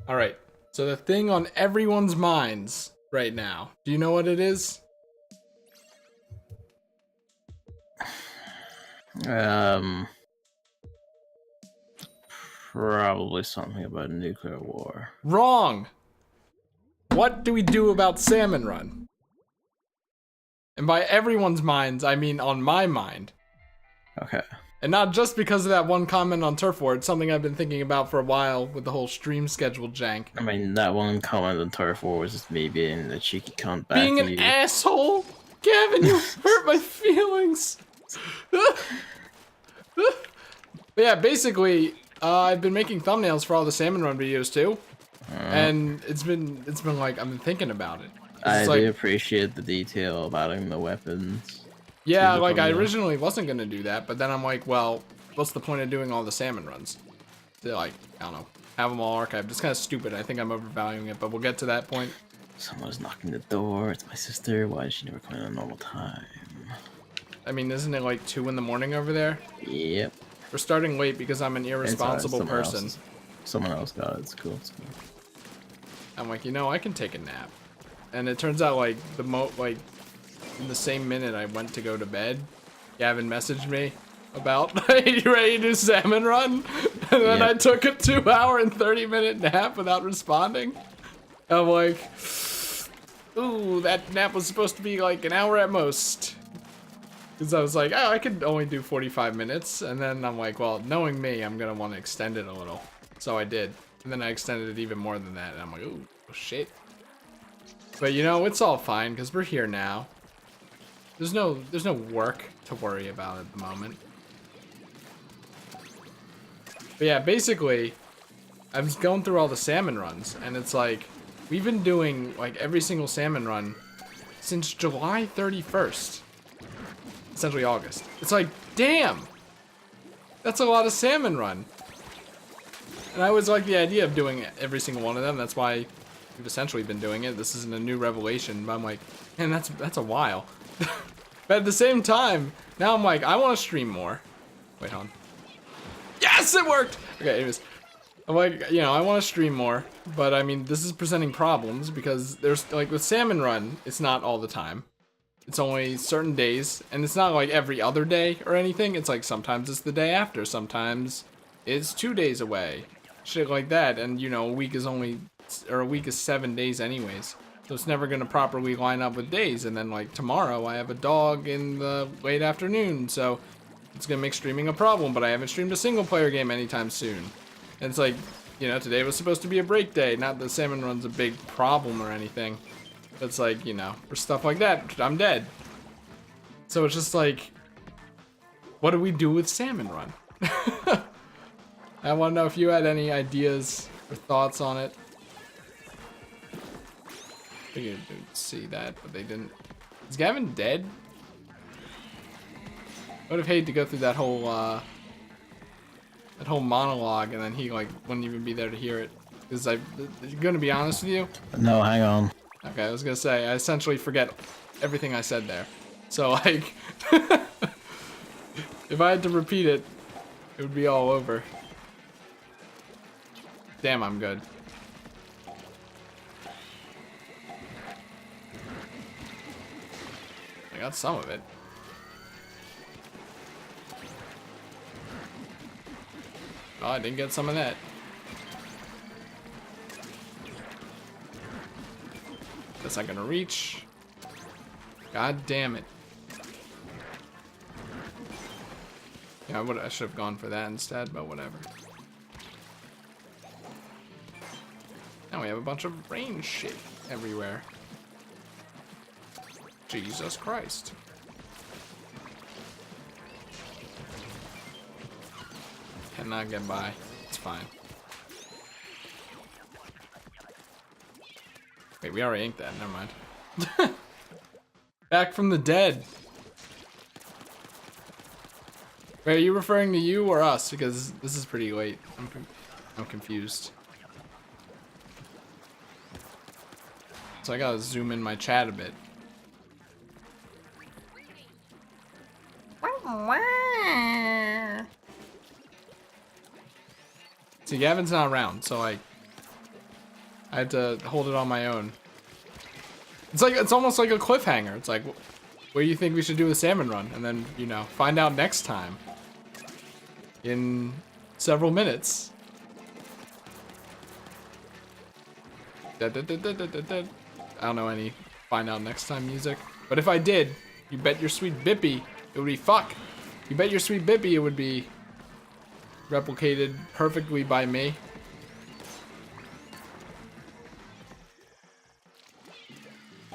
All right. So the thing on everyone's minds right now. Do you know what it is? Probably something about nuclear war. Wrong. What do we do about Salmon Run? And by everyone's minds, I mean on my mind. Okay. And not just because of that one comment on Turf War. It's something I've been thinking about for a while with the whole stream schedule jank. I mean, that one comment on Turf War was just me being a cheeky cunt back Being to an you. asshole? Gavin, you hurt my feelings. But yeah, basically, I've been making thumbnails for all the Salmon Run videos too. And it's been like, I've been thinking about it. I like, do appreciate the detail about adding the weapons. Yeah, like I originally wasn't gonna do that, but then I'm like, well, what's the point of doing all the Salmon Runs? To like, I don't know, have them all archived. It's kind of stupid. I think I'm overvaluing it, but we'll get to that point. Someone's knocking the door. It's my sister. Why is she never coming at a normal time? I mean, isn't it like 2 in the morning over there? Yep. We're starting late because I'm an irresponsible person. Someone else got it. It's cool. It's cool. I'm like, you know, I can take a nap. And it turns out like in the same minute I went to go to bed, Gavin messaged me about, are you ready to do Salmon Run? And then I took a 2-hour and 30-minute nap without responding. I'm like, ooh, that nap was supposed to be like an hour at most. Because I was like, oh, I could only do 45 minutes. And then I'm like, well, knowing me, I'm going to want to extend it a little. So I did. And then I extended it even more than that. And I'm like, ooh, shit. But you know, it's all fine because we're here now. There's no work to worry about at the moment. But yeah, basically, I was going through all the Salmon Runs, and it's like, we've been doing like every single Salmon Run since July 31st. Essentially August. It's like, damn! That's a lot of Salmon Run. And I always like the idea of doing every single one of them. That's why we've essentially been doing it. This isn't a new revelation, but I'm like, man, that's a while. But at the same time, now I'm like, I want to stream more. Wait, hold on. Yes, it worked! Okay, anyways. I'm like, you know, I want to stream more, but I mean, this is presenting problems because there's, like, with Salmon Run, it's not all the time. It's only certain days, and it's not like every other day or anything. It's like sometimes it's the day after, sometimes it's 2 days away. Shit like that, and you know, a week is 7 days anyways. So it's never gonna properly line up with days, and then like tomorrow I have a dog in the late afternoon, so it's gonna make streaming a problem, but I haven't streamed a single player game anytime soon. And it's like, you know, today was supposed to be a break day, not that Salmon Run's a big problem or anything. But it's like, you know, for stuff like that, I'm dead. So it's just like, what do we do with Salmon Run? I want to know if you had any ideas or thoughts on it. I figured they'd see that, but they didn't. Is Gavin dead? I would have hated to go through that whole monologue and then he like wouldn't even be there to hear it. Because I'm gonna be honest with you. No, hang on. Okay, I was gonna say, I essentially forget everything I said there. So, like, if I had to repeat it, it would be all over. Damn, I'm good. I got some of it. Oh, I didn't get some of that. That's not gonna reach. God damn it. Yeah, I should have gone for that instead, but whatever. Now we have a bunch of rain shit everywhere. Jesus Christ. Cannot get by. It's fine. Wait, we already inked that. Never mind. Back from the dead. Wait, are you referring to you or us? Because this is pretty late. I'm confused. So I gotta zoom in my chat a bit. See, Gavin's not around, so like, I had to hold it on my own. It's almost like a cliffhanger. It's like, what do you think we should do with Salmon Run? And then, you know, find out next time. In several minutes. I don't know any find out next time music. But if I did, you bet your sweet bippy, it would be fuck. You bet your sweet bippy it would be replicated perfectly by me.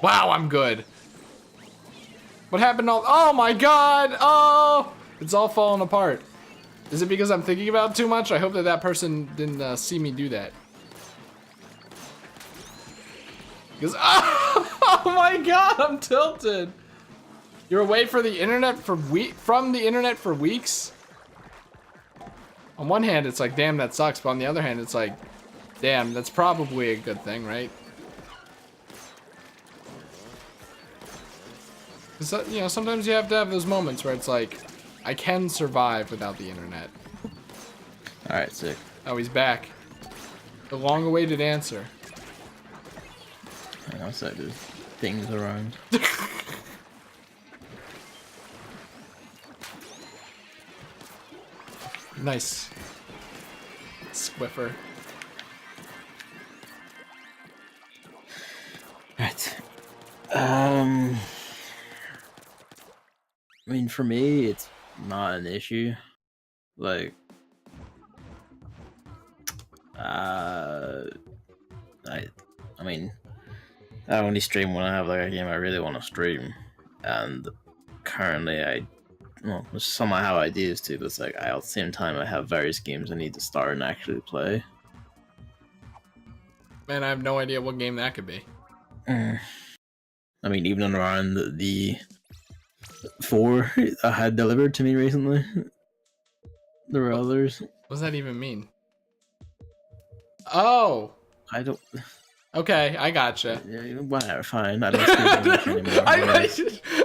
Wow, I'm good. What happened all— oh my god! Oh! It's all falling apart. Is it because I'm thinking about it too much? I hope that that person didn't see me do that. Because— oh my god, I'm tilted. You're away from the internet for weeks? On one hand, it's like, damn, that sucks. But on the other hand, it's like, damn, that's probably a good thing, right? Because, you know, sometimes you have to have those moments where it's like, I can survive without the internet. Alright, sick. Oh, he's back. The long-awaited answer. I know, so there's things around. Nice. Squiffer. Right. I mean, for me, it's not an issue. Like, I mean, I only stream when I have like a game I really want to stream, and currently well, some I have ideas to, but it's like at the same time I have various games I need to start and actually play. Man, I have no idea what game that could be. I mean, even around the 4 I had delivered to me recently. There were others. What does that even mean? Oh! I don't... Okay, I gotcha. Whatever, fine. I don't speak English anymore.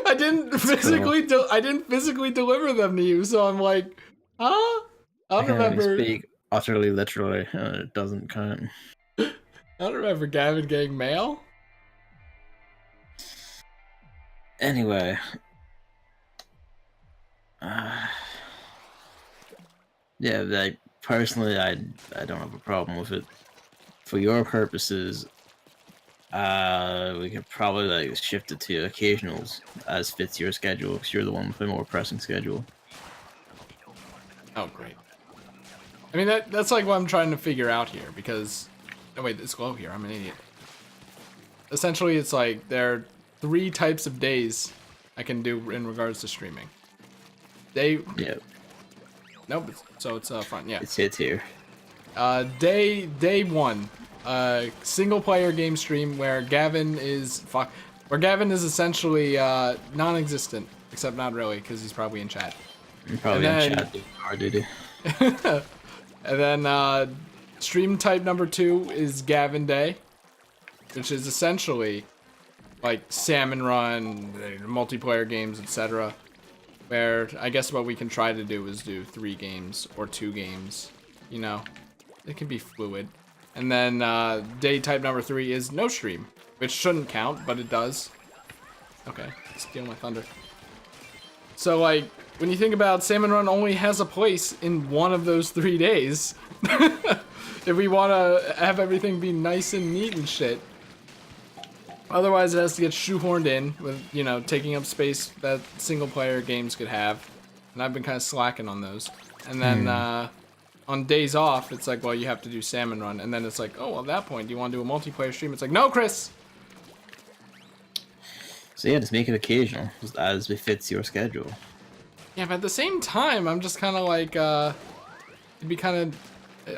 I didn't physically deliver them to you, so I'm like, huh? I don't remember. Speak utterly literally. It doesn't count. I don't remember Gavin getting mail. Anyway, yeah, like personally, I don't have a problem with it. For your purposes, we could probably like shift it to occasionals as fits your schedule, because you're the one with a more pressing schedule. Oh, great. I mean, that's like what I'm trying to figure out here, because... oh, wait, it's glow here. I'm an idiot. Essentially, it's like there are 3 types of days I can do in regards to streaming. Day... yeah. Nope, so it's front, yeah. It's here. Day 1. Single player game stream where Gavin is... where Gavin is essentially non-existent. Except not really, because he's probably in chat. I'm probably in chat doing hard duty. And then stream type number 2 is Gavin Day, which is essentially like Salmon Run, multiplayer games, etc. Where I guess what we can try to do is do 3 games or 2 games. You know, it can be fluid. And then day type number 3 is no stream, which shouldn't count, but it does. Okay, steal my thunder. So like, when you think about Salmon Run only has a place in one of those 3 days. If we want to have everything be nice and neat and shit. Otherwise it has to get shoehorned in with, you know, taking up space that single player games could have. And I've been kind of slacking on those. And then on days off, it's like, well, you have to do Salmon Run. And then it's like, oh, well, at that point, do you want to do a multiplayer stream? It's like, no, Chris! So yeah, just make it occasional, just as befits your schedule. Yeah, but at the same time, I'm just kind of like, it'd be kind of...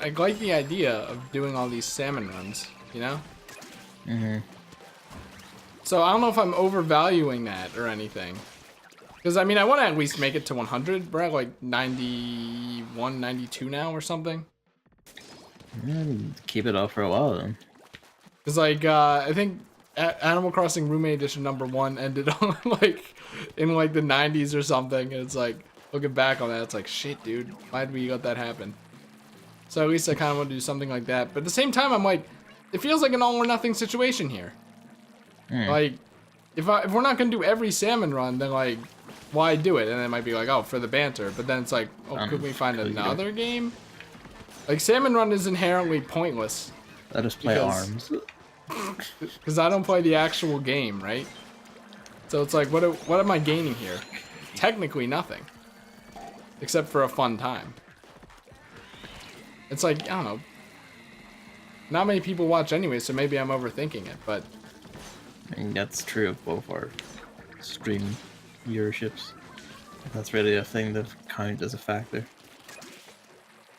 I like the idea of doing all these Salmon Runs, you know? Mm-hmm. So I don't know if I'm overvaluing that or anything. Because, I mean, I want to at least make it to 100. We're at like 91, 92 now or something. Keep it up for a while then. Because, like, I think Animal Crossing Roommate Edition #1 ended on, like, in, like, the 90s or something. And it's like, looking back on that, it's like, shit, dude. Why'd we let that happen? So at least I kind of want to do something like that. But at the same time, I'm like, it feels like an all or nothing situation here. Like, if we're not gonna do every salmon run, then like, why do it? And it might be like, oh, for the banter. But then it's like, oh, could we find another game? Like, Salmon Run is inherently pointless. Let us play ARMS. Because I don't play the actual game, right? So it's like, what am I gaining here? Technically nothing. Except for a fun time. It's like, I don't know. Not many people watch anyway, so maybe I'm overthinking it, but... I mean, that's true of both our stream viewerships. That's really a thing that counts as a factor.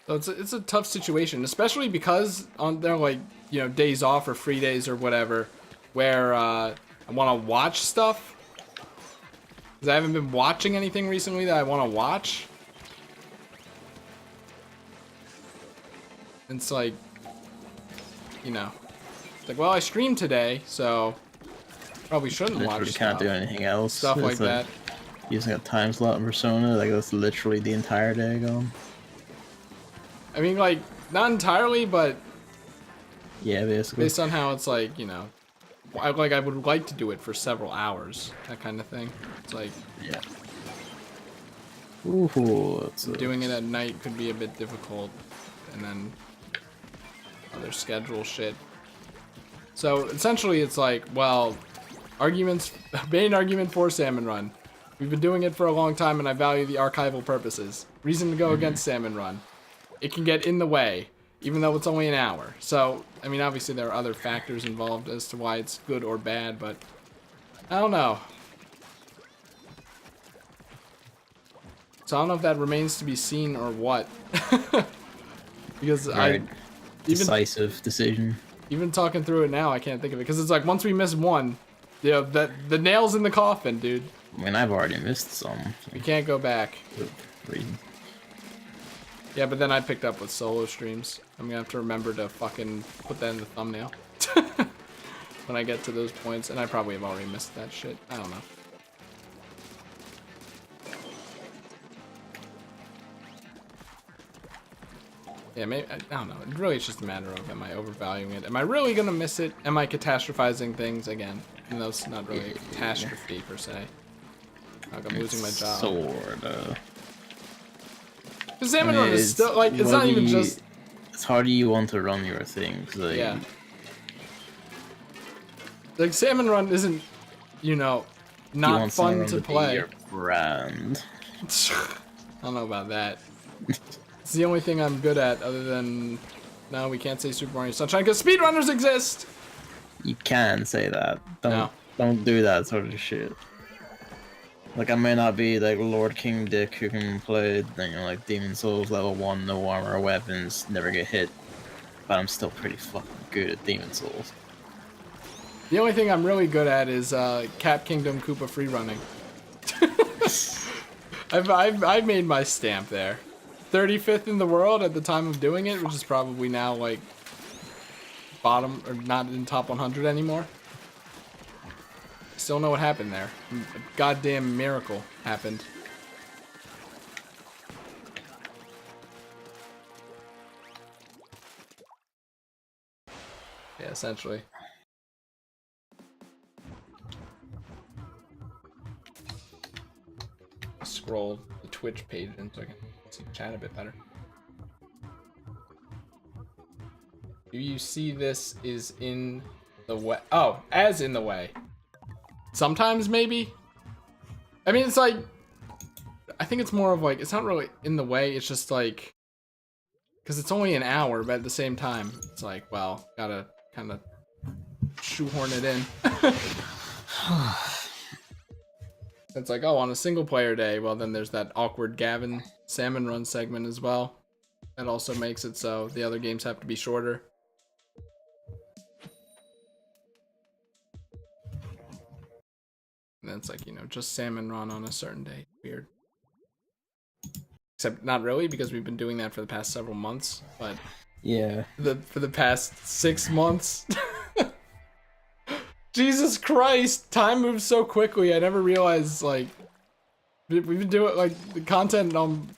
So it's a tough situation, especially because on their, like, you know, days off or free days or whatever, where I want to watch stuff. Because I haven't been watching anything recently that I want to watch. And it's like, you know, it's like, well, I streamed today, so probably shouldn't watch Literally stuff. can't do anything else. Stuff like that. Using a time slot in Persona, like that's literally the entire day gone. I mean, like, not entirely, but yeah, basically. based on how it's like, you know, I would like to do it for several hours, that kind of thing. It's like, yeah. Ooh, doing it at night could be a bit difficult, and then other schedule shit. So essentially, it's like, well, main argument for Salmon Run. We've been doing it for a long time, and I value the archival purposes. Reason to go against Salmon Run. It can get in the way, even though it's only an hour. So, I mean, obviously there are other factors involved as to why it's good or bad, but I don't know. So I don't know if that remains to be seen or what. Because right. Decisive decision. Even talking through it now, I can't think of it. Because it's like, once we miss one, you know, the nail's in the coffin, dude. I mean, I've already missed some. We can't go back. For reasons. Yeah, but then I picked up with solo streams. I'm gonna have to remember to fucking put that in the thumbnail. When I get to those points. And I probably have already missed that shit. I don't know. Yeah, maybe, I don't know. Really, it's just a matter of, am I overvaluing it? Am I really gonna miss it? Am I catastrophizing things again? Even though it's not really a catastrophe, per se. Like, I'm losing my job. Sorta. Because Salmon Run is still, like, it's not even just... It's how do you want to run your things? Like, yeah. Like, Salmon Run isn't, you know, not fun to play. Your brand. I don't know about that. It's the only thing I'm good at, other than... No, we can't say Super Mario Sunshine, because speedrunners exist! You can say that. No. Don't do that sort of shit. Like, I may not be like Lord King Dick who can play, you know, like Demon Souls level 1, no armor or weapons, never get hit, but I'm still pretty fucking good at Demon Souls. The only thing I'm really good at is Cap Kingdom Koopa free running. I've made my stamp there. 35th in the world at the time of doing it, which is probably now like bottom or not in top 100 anymore. Still know what happened there. A goddamn miracle happened. Yeah, essentially. Scroll the Twitch page in so I can see the chat a bit better. Do you see this is in the way? Oh, as in the way. Sometimes, maybe? I mean, it's like... I think it's more of like... It's not really in the way, it's just like... Because it's only an hour, but at the same time, it's like, well, gotta kind of shoehorn it in. It's like, oh, on a single player day, well, then there's that awkward Gavin Salmon Run segment as well. That also makes it so the other games have to be shorter. And then it's like, you know, just Salmon Run on a certain day. Weird. Except not really, because we've been doing that for the past several months, but yeah, for the past 6 months. Jesus Christ, time moves so quickly. I never realized, like, we've been doing, like, the content on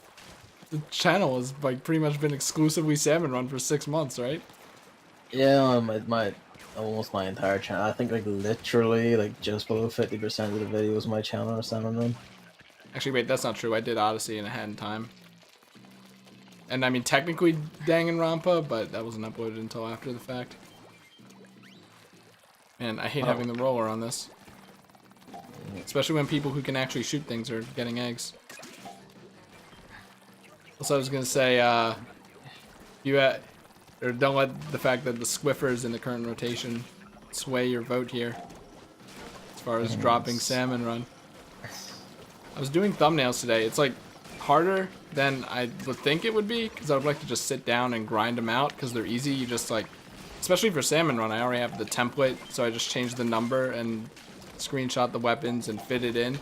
the channel has, like, pretty much been exclusively Salmon Run for 6 months, right? Yeah, almost my entire channel. I think like literally like just below 50% of the videos of my channel are Salmon Run. Actually, wait, that's not true. I did Odyssey and I had time. And I mean, technically Danganronpa, but that wasn't uploaded until after the fact. Man, I hate having the roller on this. Especially when people who can actually shoot things are getting eggs. Also, I was gonna say, or don't let the fact that the Squiffers in the current rotation sway your vote here. As far as dropping Salmon Run. I was doing thumbnails today. It's like harder than I would think it would be, because I would like to just sit down and grind them out, because they're easy. You just like, especially for Salmon Run, I already have the template, so I just change the number and screenshot the weapons and fit it in.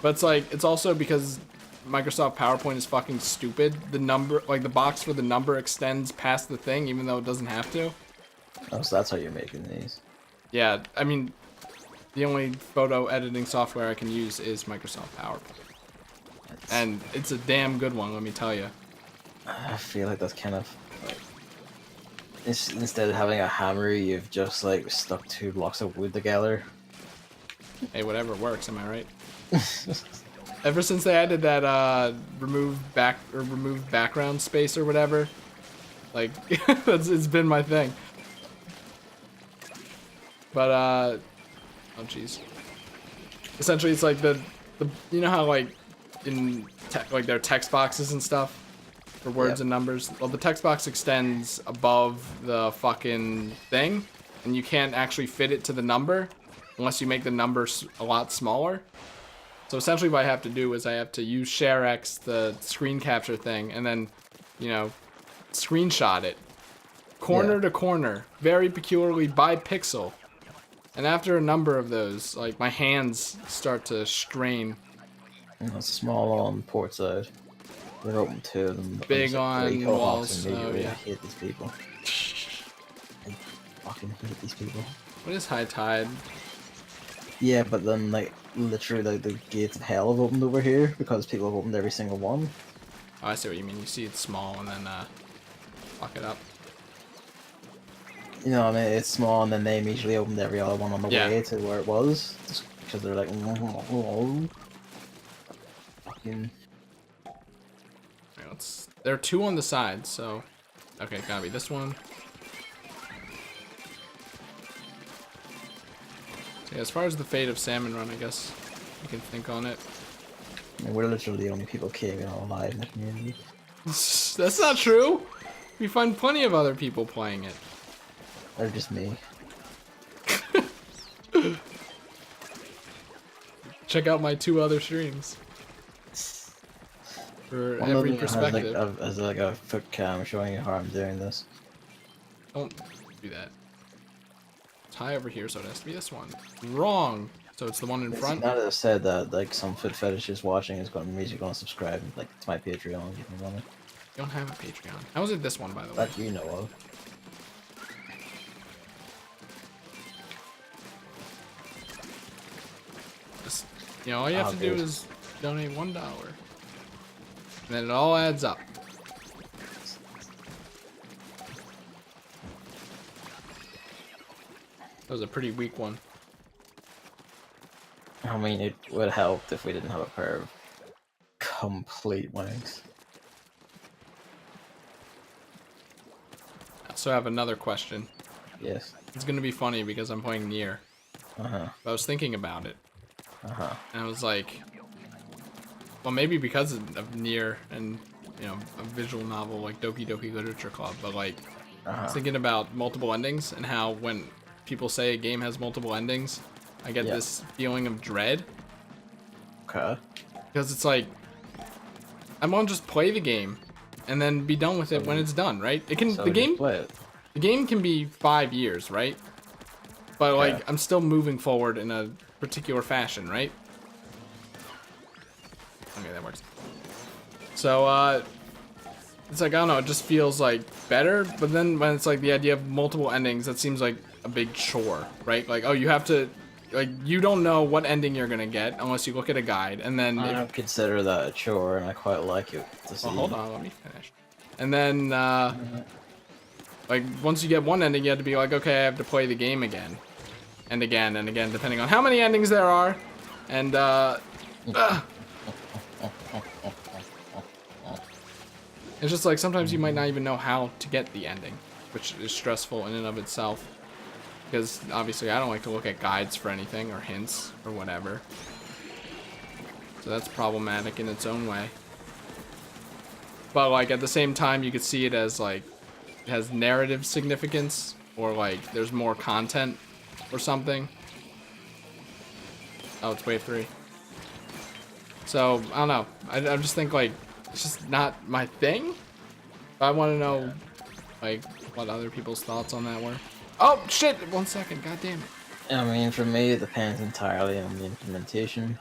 But it's like, it's also because Microsoft PowerPoint is fucking stupid. The number, like the box for the number extends past the thing, even though it doesn't have to. Oh, so that's how you're making these. Yeah, I mean, the only photo editing software I can use is Microsoft PowerPoint. And it's a damn good one, let me tell you. I feel like that's kind of like, instead of having a hammer, you've just like stuck two blocks of wood together. Hey, whatever works, am I right? Ever since they added that remove background space or whatever, like it's been my thing. But oh jeez. Essentially, it's like the you know how like in like their text boxes and stuff for words and numbers. Well, the text box extends above the fucking thing, and you can't actually fit it to the number unless you make the number a lot smaller. So essentially what I have to do is I have to use ShareX, the screen capture thing, and then, you know, screenshot it. Corner to corner, very peculiarly by pixel. And after a number of those, like, my hands start to strain. It's small on port side. They're open two of them. Big on walls. Oh, yeah. I hate these people. I fucking hate these people. What is high tide? Yeah, but then, like, literally, like, the gates of hell have opened over here because people have opened every single one. Oh, I see what you mean. You see it's small and then, fuck it up. You know what I mean? It's small and then they immediately opened every other one on the way to where it was. Just because they're like, fucking... Right, there are two on the side, so... Okay, gotta be this one. Yeah, as far as the fate of Salmon Run, I guess you can think on it. I mean, we're literally the only people caving alive in the community. That's not true! We find plenty of other people playing it. They're just me. Check out my 2 other streams. For every perspective. Has like a foot cam showing you how I'm doing this. Don't do that. It's high over here, so it has to be this one. Wrong! So it's the one in front? Now that I've said that, like, some foot fetishist watching is going to subscribe, like, to my Patreon, give me money. You don't have a Patreon. How is it this one, by the way? That you know of. Just, you know, all you have to do is donate $1. And then it all adds up. That was a pretty weak one. I mean, it would help if we didn't have a pair of complete wings. So I have another question. Yes. It's gonna be funny because I'm playing Nier. Uh-huh. But I was thinking about it. Uh-huh. And I was like, well, maybe because of Nier and, you know, a visual novel like Doki Doki Literature Club, but like, I was thinking about multiple endings and how when people say a game has multiple endings, I get this feeling of dread. Okay. Because it's like, I want to just play the game and then be done with it when it's done, right? It can, the game can be 5 years, right? But like, I'm still moving forward in a particular fashion, right? Okay, that works. So, it's like, I don't know, it just feels like better, but then when it's like the idea of multiple endings, that seems like a big chore, right? Like, oh, you have to, like, you don't know what ending you're gonna get unless you look at a guide, and then... I don't consider that a chore, and I quite like it. Well, hold on, let me finish. And then, Like, once you get one ending, you have to be like, okay, I have to play the game again. And again, and again, depending on how many endings there are. And, it's just like, sometimes you might not even know how to get the ending, which is stressful in and of itself. Because, obviously, I don't like to look at guides for anything, or hints, or whatever. So that's problematic in its own way. But, like, at the same time, you could see it as, like, it has narrative significance, or like there's more content or something. Oh, it's wave 3. So I don't know. I just think like it's just not my thing. But I want to know like what other people's thoughts on that were. Oh shit! 1 second. God damn it. I mean, for me, it depends entirely on the implementation.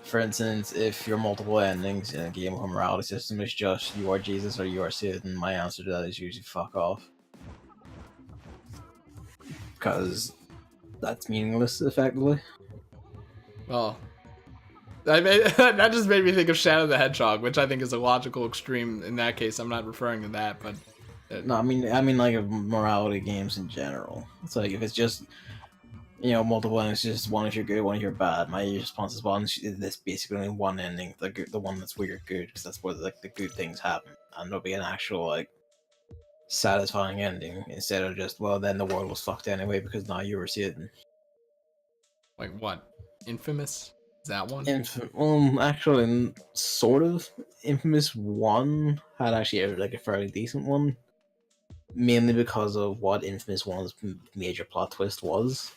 For instance, if your multiple endings in a game with a morality system is just you are Jesus or you are Satan, my answer to that is usually fuck off. Because that's meaningless, effectively. Well, that just made me think of Shadow the Hedgehog, which I think is a logical extreme. In that case, I'm not referring to that, but No, I mean like morality games in general. It's like if it's just multiple endings, just one if you're good, one if you're bad. My response is one. There's basically only one ending, the one that's where you're good, because that's where like the good things happen, and there'll be an actual like satisfying ending instead of just well then the world was fucked anyway because now you were Satan. like what? Infamous? Is that one? Actually, sort of. Infamous 1 had actually like a fairly decent one, mainly because of what Infamous 1's major plot twist was.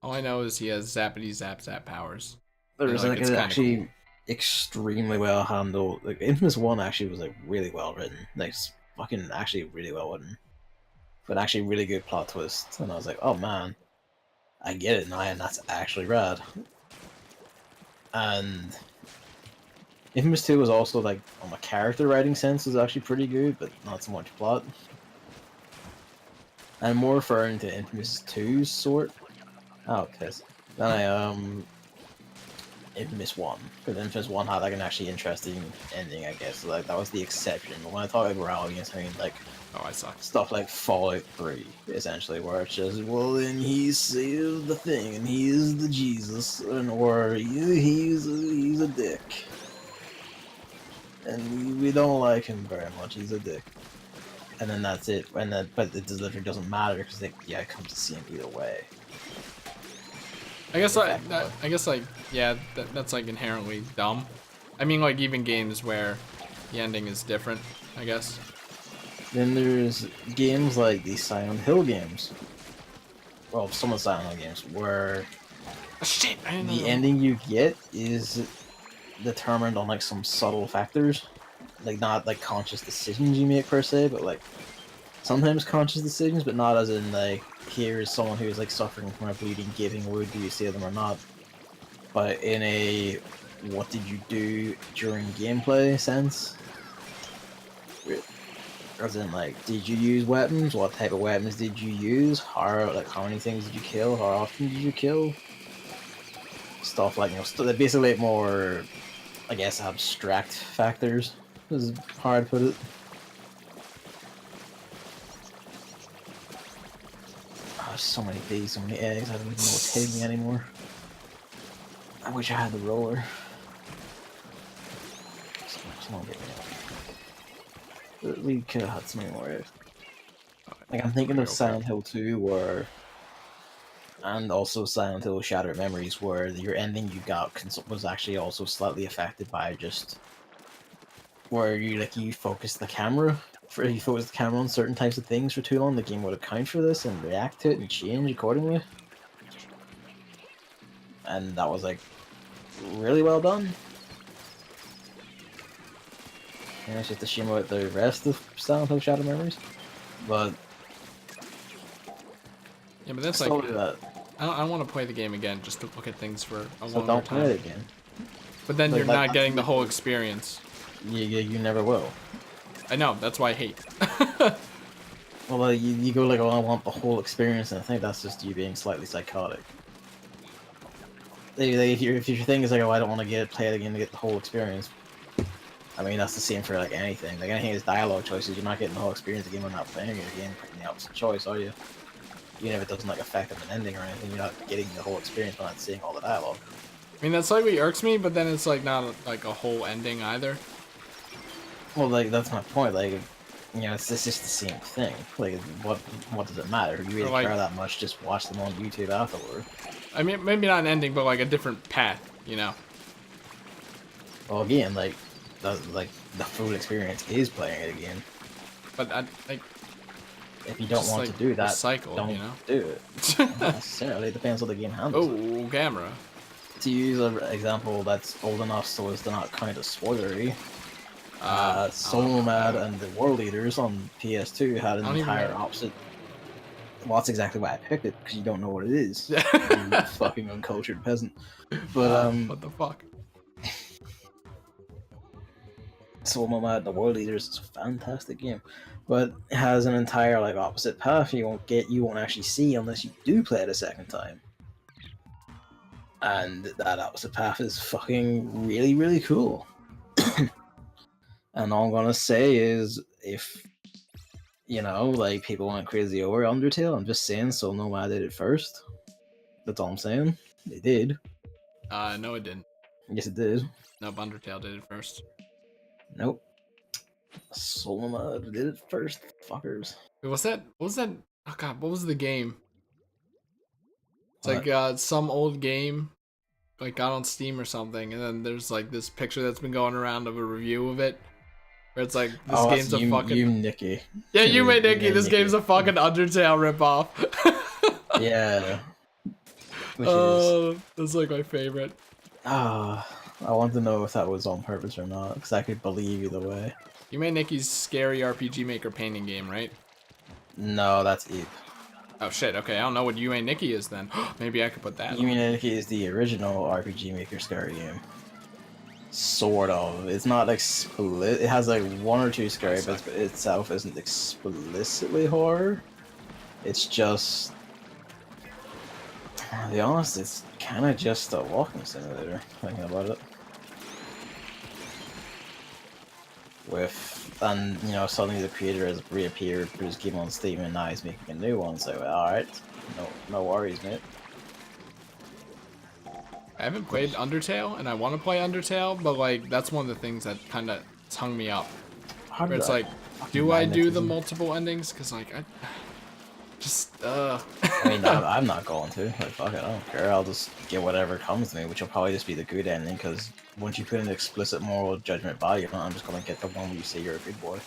All I know is he has zappity zap zap powers. There And, was like, like it's an kind of actually cool. extremely well handled. Like Infamous 1 actually was like really well written, like fucking actually really well written, but actually really good plot twist. And I was like, oh man, I get it now, and that's actually rad. And Infamous 2 was also like on a character writing sense was actually pretty good, but not so much plot. I'm more referring to Infamous 2's sort. Oh, piss. Then Infamous 1. Because Infamous 1 had like an actually interesting ending, I guess. So, like that was the exception. But when I talk about morality, I mean like Oh, I suck. stuff like Fallout 3, essentially, where it's just, well, then he saved the thing, and he is the Jesus, or he's a dick. And we don't like him very much, he's a dick. And then that's it, but it literally doesn't matter, because it comes to see him either way. I guess yeah, that's like inherently dumb. I mean, like even games where the ending is different, I guess. Then there's games like the Silent Hill games. Well, some of the Silent Hill games, where Oh, shit, I didn't know. the ending you get is determined on like some subtle factors. Like not like conscious decisions you make per se, but like sometimes conscious decisions, but not as in like here is someone who is like suffering from a bleeding gaping wound, do you save them or not? But in a what did you do during gameplay sense? As in like, did you use weapons? What type of weapons did you use? How many things did you kill? How often did you kill? Stuff like they're basically more, I guess, abstract factors. Is how I'd put it. Oh, so many bees, so many eggs. I don't even know what's hitting me anymore. I wish I had the roller. Someone get me out. We could have had so many more eggs. Like I'm thinking of Silent Hill 2, and also Silent Hill Shattered Memories, where your ending you got was actually also slightly affected by just where you focus the camera. If you focus the camera on certain types of things for too long, the game would account for this and react to it and change accordingly. And that was like really well done. And it's just a shame about the rest of Silent Hill Shattered Memories, but Yeah, but that's like I don't want to play the game again just to look at things for a longer don't time. play it again. But then Like, you're not getting the whole experience. You never will. I know, that's why I hate. Well, you go like, oh, I want the whole experience, and I think that's just you being slightly psychotic. If your thing is like, oh, I don't want to play it again to get the whole experience, I mean, that's the same for like anything. Like anything is dialogue choices. You're not getting the whole experience of the game when not playing it again, picking the opposite choice, are you? Even if it doesn't like affect an ending or anything, you're not getting the whole experience by not seeing all the dialogue. I mean, that slightly irks me, but then it's like not like a whole ending either. Well, like that's my point. Like, you know, it's just the same thing. Like, what does it matter? If you really like, care that much, just watch them on YouTube afterward. I mean, maybe not an ending, but like a different path, you know? Well, again, like the full experience is playing it again. But I like. If you don't want like to do that, recycle, don't you know? do it. Not necessarily. It depends on the game handles. Oh, camera. To use an example that's old enough so as to not kind of spoilery, Solomad and the World Leaders on PS2 had an entire opposite. Well, that's exactly why I picked it, because you don't know what it is. You fucking uncultured peasant. But what the fuck? Solomad and the World Leaders is a fantastic game, but it has an entire like opposite path you won't actually see unless you do play it a second time. And that opposite path is fucking really, really cool. And all I'm gonna say is, if you know, like people went crazy over Undertale, I'm just saying Nomad did it first. That's all I'm saying. They did. No, it didn't. Yes, it did. Nope, Undertale did it first. Nope. Nomad did it first, fuckers. Wait, what's that? What was that? Oh god, what was the game? It's What? like some old game, like got on Steam or something, and then there's like this picture that's been going around of a review of it, where it's like this game's a fucking. You Nicky. Yeah, you made Nicky. This game's a fucking Undertale ripoff. Yeah. Oh, that's like my favorite. I want to know if that was on purpose or not, because I could believe either way. You made Nicky's scary RPG Maker painting game, right? No, that's it. Oh shit, okay, I don't know what You Ain't Nicky is then. Maybe I could put that You Ain't Nicky is the original RPG Maker scary game. Sort of. It's not explicit. It has like one or two scary bits, but itself isn't explicitly horror. It's just... To be honest, it's kind of just a walking simulator, thinking about it. And you know, suddenly the creator has reappeared, put his game on Steam, and now he's making a new one. So, alright, no worries, mate. I haven't played Undertale, and I want to play Undertale, but like that's one of the things that kind of hung me up. Where it's like, do I do the multiple endings? Because like I mean, I'm not going to. Like, fuck it, I don't care. I'll just get whatever comes to me, which will probably just be the good ending, because once you put an explicit moral judgment value on it, I'm just going to get the one where you say you're a good boy.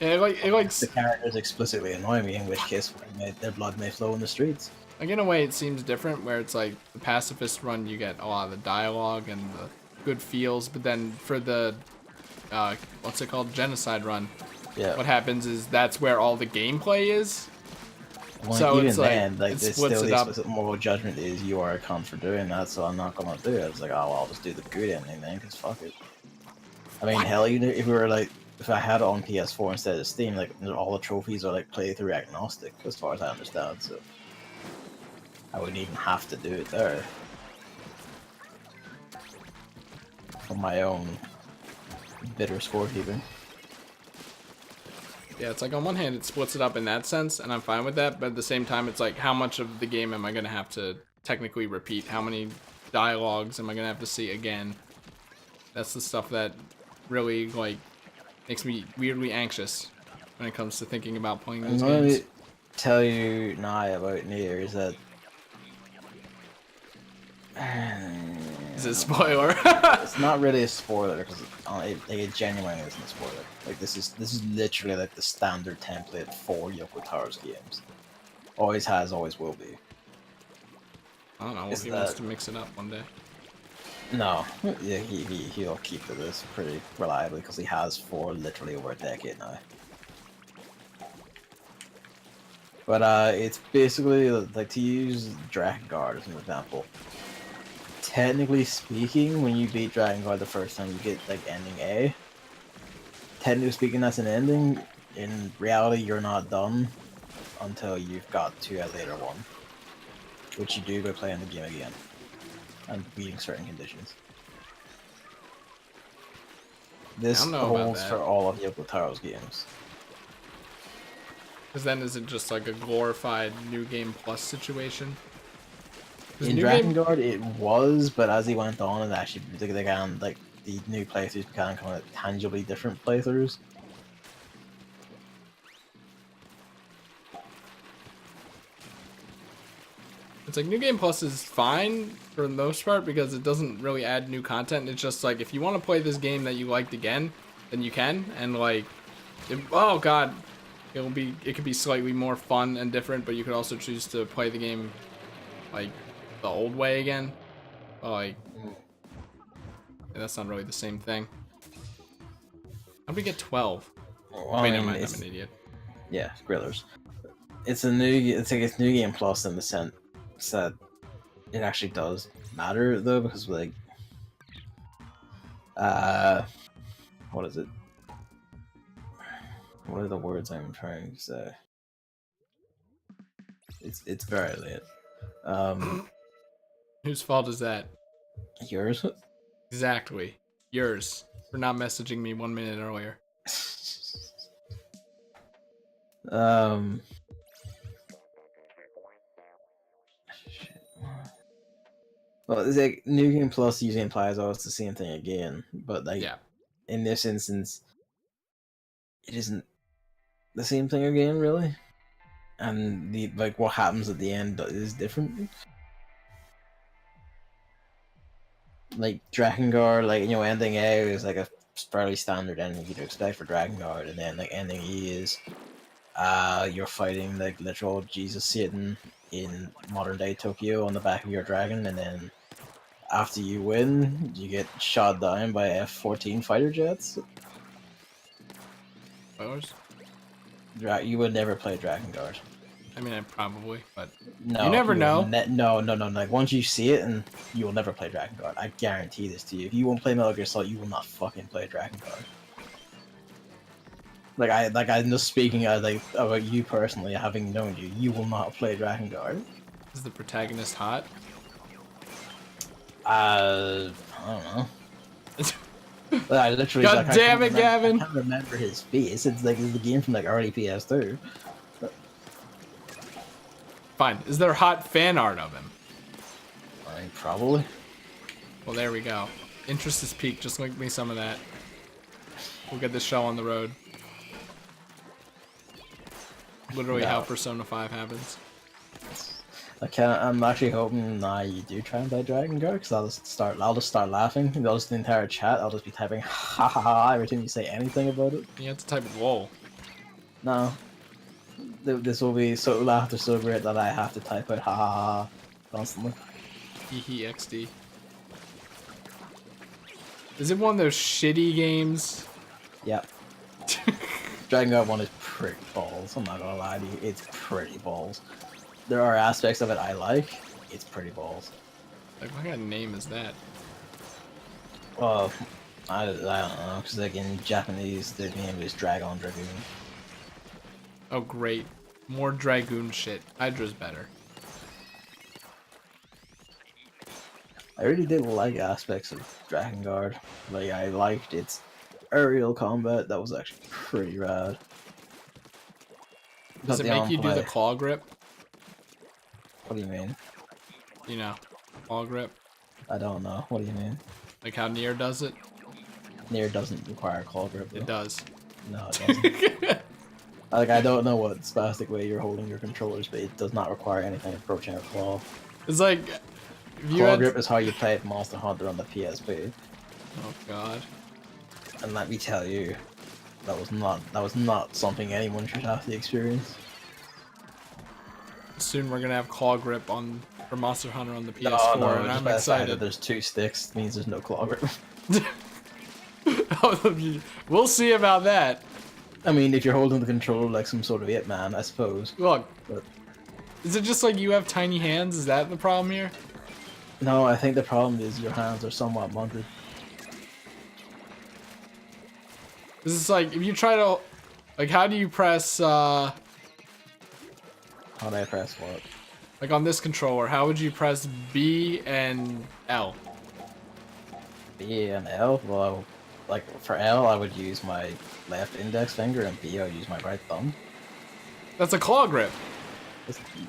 Yeah, it like the characters explicitly annoy me, in which case their blood may flow in the streets. Like in a way, it seems different, where it's like the pacifist run, you get a lot of the dialogue and the good feels, but then for the what's it called, genocide run, yeah, what happens is that's where all the gameplay is. Well, so even it's then, like, it there's splits still it the up. explicit moral judgment is you are a cunt for doing that, so I'm not gonna do it. It's like, oh, well, I'll just do the good ending then, because fuck it. I mean, hell, even if we were like, if I had it on PS4 instead of Steam, like, all the trophies are like playthrough agnostic, as far as I understand, so I wouldn't even have to do it there. For my own bitter scorekeeping. Yeah, it's like on one hand it splits it up in that sense, and I'm fine with that, but at the same time it's like, how much of the game am I gonna have to technically repeat? How many dialogues am I gonna have to see again? That's the stuff that really like makes me weirdly anxious when it comes to thinking about playing those games. Let me tell you now about Nier is that is it a spoiler? it's not really a spoiler, because it genuinely isn't a spoiler. Like, this is literally like the standard template for Yoko Taro's games. Always has, always will be. I don't know, what if he wants to mix it up one day? No, yeah, he'll keep to this pretty reliably, because he has for literally over a decade now. But it's basically like, to use Drakengard as an example. Technically speaking, when you beat Drakengard the first time, you get like ending A. Technically speaking, that's an ending. In reality, you're not done until you've got to a later one, which you do by playing the game again and beating certain conditions. I This don't know about holds that. for all of Yoko Taro's games. Because then is it just like a glorified New Game Plus situation? 'Cause In New Game, Drakengard, it was, but as he went on, it actually they began like the new playthroughs began kind of tangibly different playthroughs. it's like New Game Plus is fine for the most part because it doesn't really add new content. It's just like if you want to play this game that you liked again, then you can. And like, oh god, it could be slightly more fun and different, but you could also choose to play the game like the old way again. But, like, yeah, that's not really the same thing. How'd we get 12? Well, Wait, I never mean, mind, I'm it's an idiot. yeah, Grillers. It's new game plus in the sense that it actually does matter though, because like what is it? What are the words I'm trying to say? It's very late. Whose fault is that? Yours? Exactly. Yours. For not messaging me 1 minute earlier. um well, it's like New Game Plus usually implies it's the same thing again, but like Yeah. in this instance, it isn't the same thing again, really. And the like what happens at the end is different. Like Drakengard, like ending A is like a fairly standard ending you'd expect for Drakengard, and then like ending E is you're fighting like literal Jesus Satan in modern day Tokyo on the back of your dragon, and then after you win, you get shot down by F-14 fighter jets. Spoilers? You would never play Drakengard. I mean, I probably, but No, you never know. No. Like once you see it, and you will never play Drakengard. I guarantee this to you. If you won't play Metal Gear Solid, you will not fucking play Drakengard. I'm just speaking as like about you personally, having known you. You will not play Drakengard. Is the protagonist hot? I don't know. I literally. God damn it, Gavin! I can't remember his face. It's like it's the game from like early PS2. Fine. Is there hot fan art of him? I mean, probably. Well, there we go. Interest is peaked. Just link me some of that. We'll get this show on the road. Literally how Persona 5 happens. I'm actually hoping now you do try and play Drakengard, because I'll just start laughing. I'll just the entire chat. I'll just be typing ha ha ha every time you say anything about it. You have to type LOL. No. This will be so laughter so great that I have to type out ha ha ha constantly. Hehe XD. Is it one of those shitty games? Yep. Drakengard 1 is pretty balls. I'm not gonna lie to you. It's pretty balls. There are aspects of it I like. It's pretty balls. Like, what kind of name is that? Well, I don't know, because like in Japanese, the name is Dragon Dragoon. Oh, great. More Dragoon shit. Hydra's better. I really did like aspects of Drakengard. Like, I liked its aerial combat. That was actually pretty rad. Does it make you do the claw grip? What do you mean? You know, claw grip. I don't know. What do you mean? Like how Nier does it? Nier doesn't require claw grip, though. It does. No, it doesn't. Like, I don't know what spastic way you're holding your controllers, but it does not require anything approaching a claw. It's like... Claw grip is how you played Monster Hunter on the PSP. Oh god. And let me tell you, that was not something anyone should have to experience. Soon we're gonna have claw grip for Monster Hunter on the PS4, no, and I'm excited. There's 2 sticks means there's no claw grip. We'll see about that. I mean, if you're holding the controller like some sort of Ip Man, I suppose. Look, but... is it just like you have tiny hands? Is that the problem here? No, I think the problem is your hands are somewhat mounted. This is like, if you try to, like, how do you press, How do I press what? Like on this controller, how would you press B and L? B and L? Well, like for L, I would use my left index finger, and B, I would use my right thumb. That's a claw grip.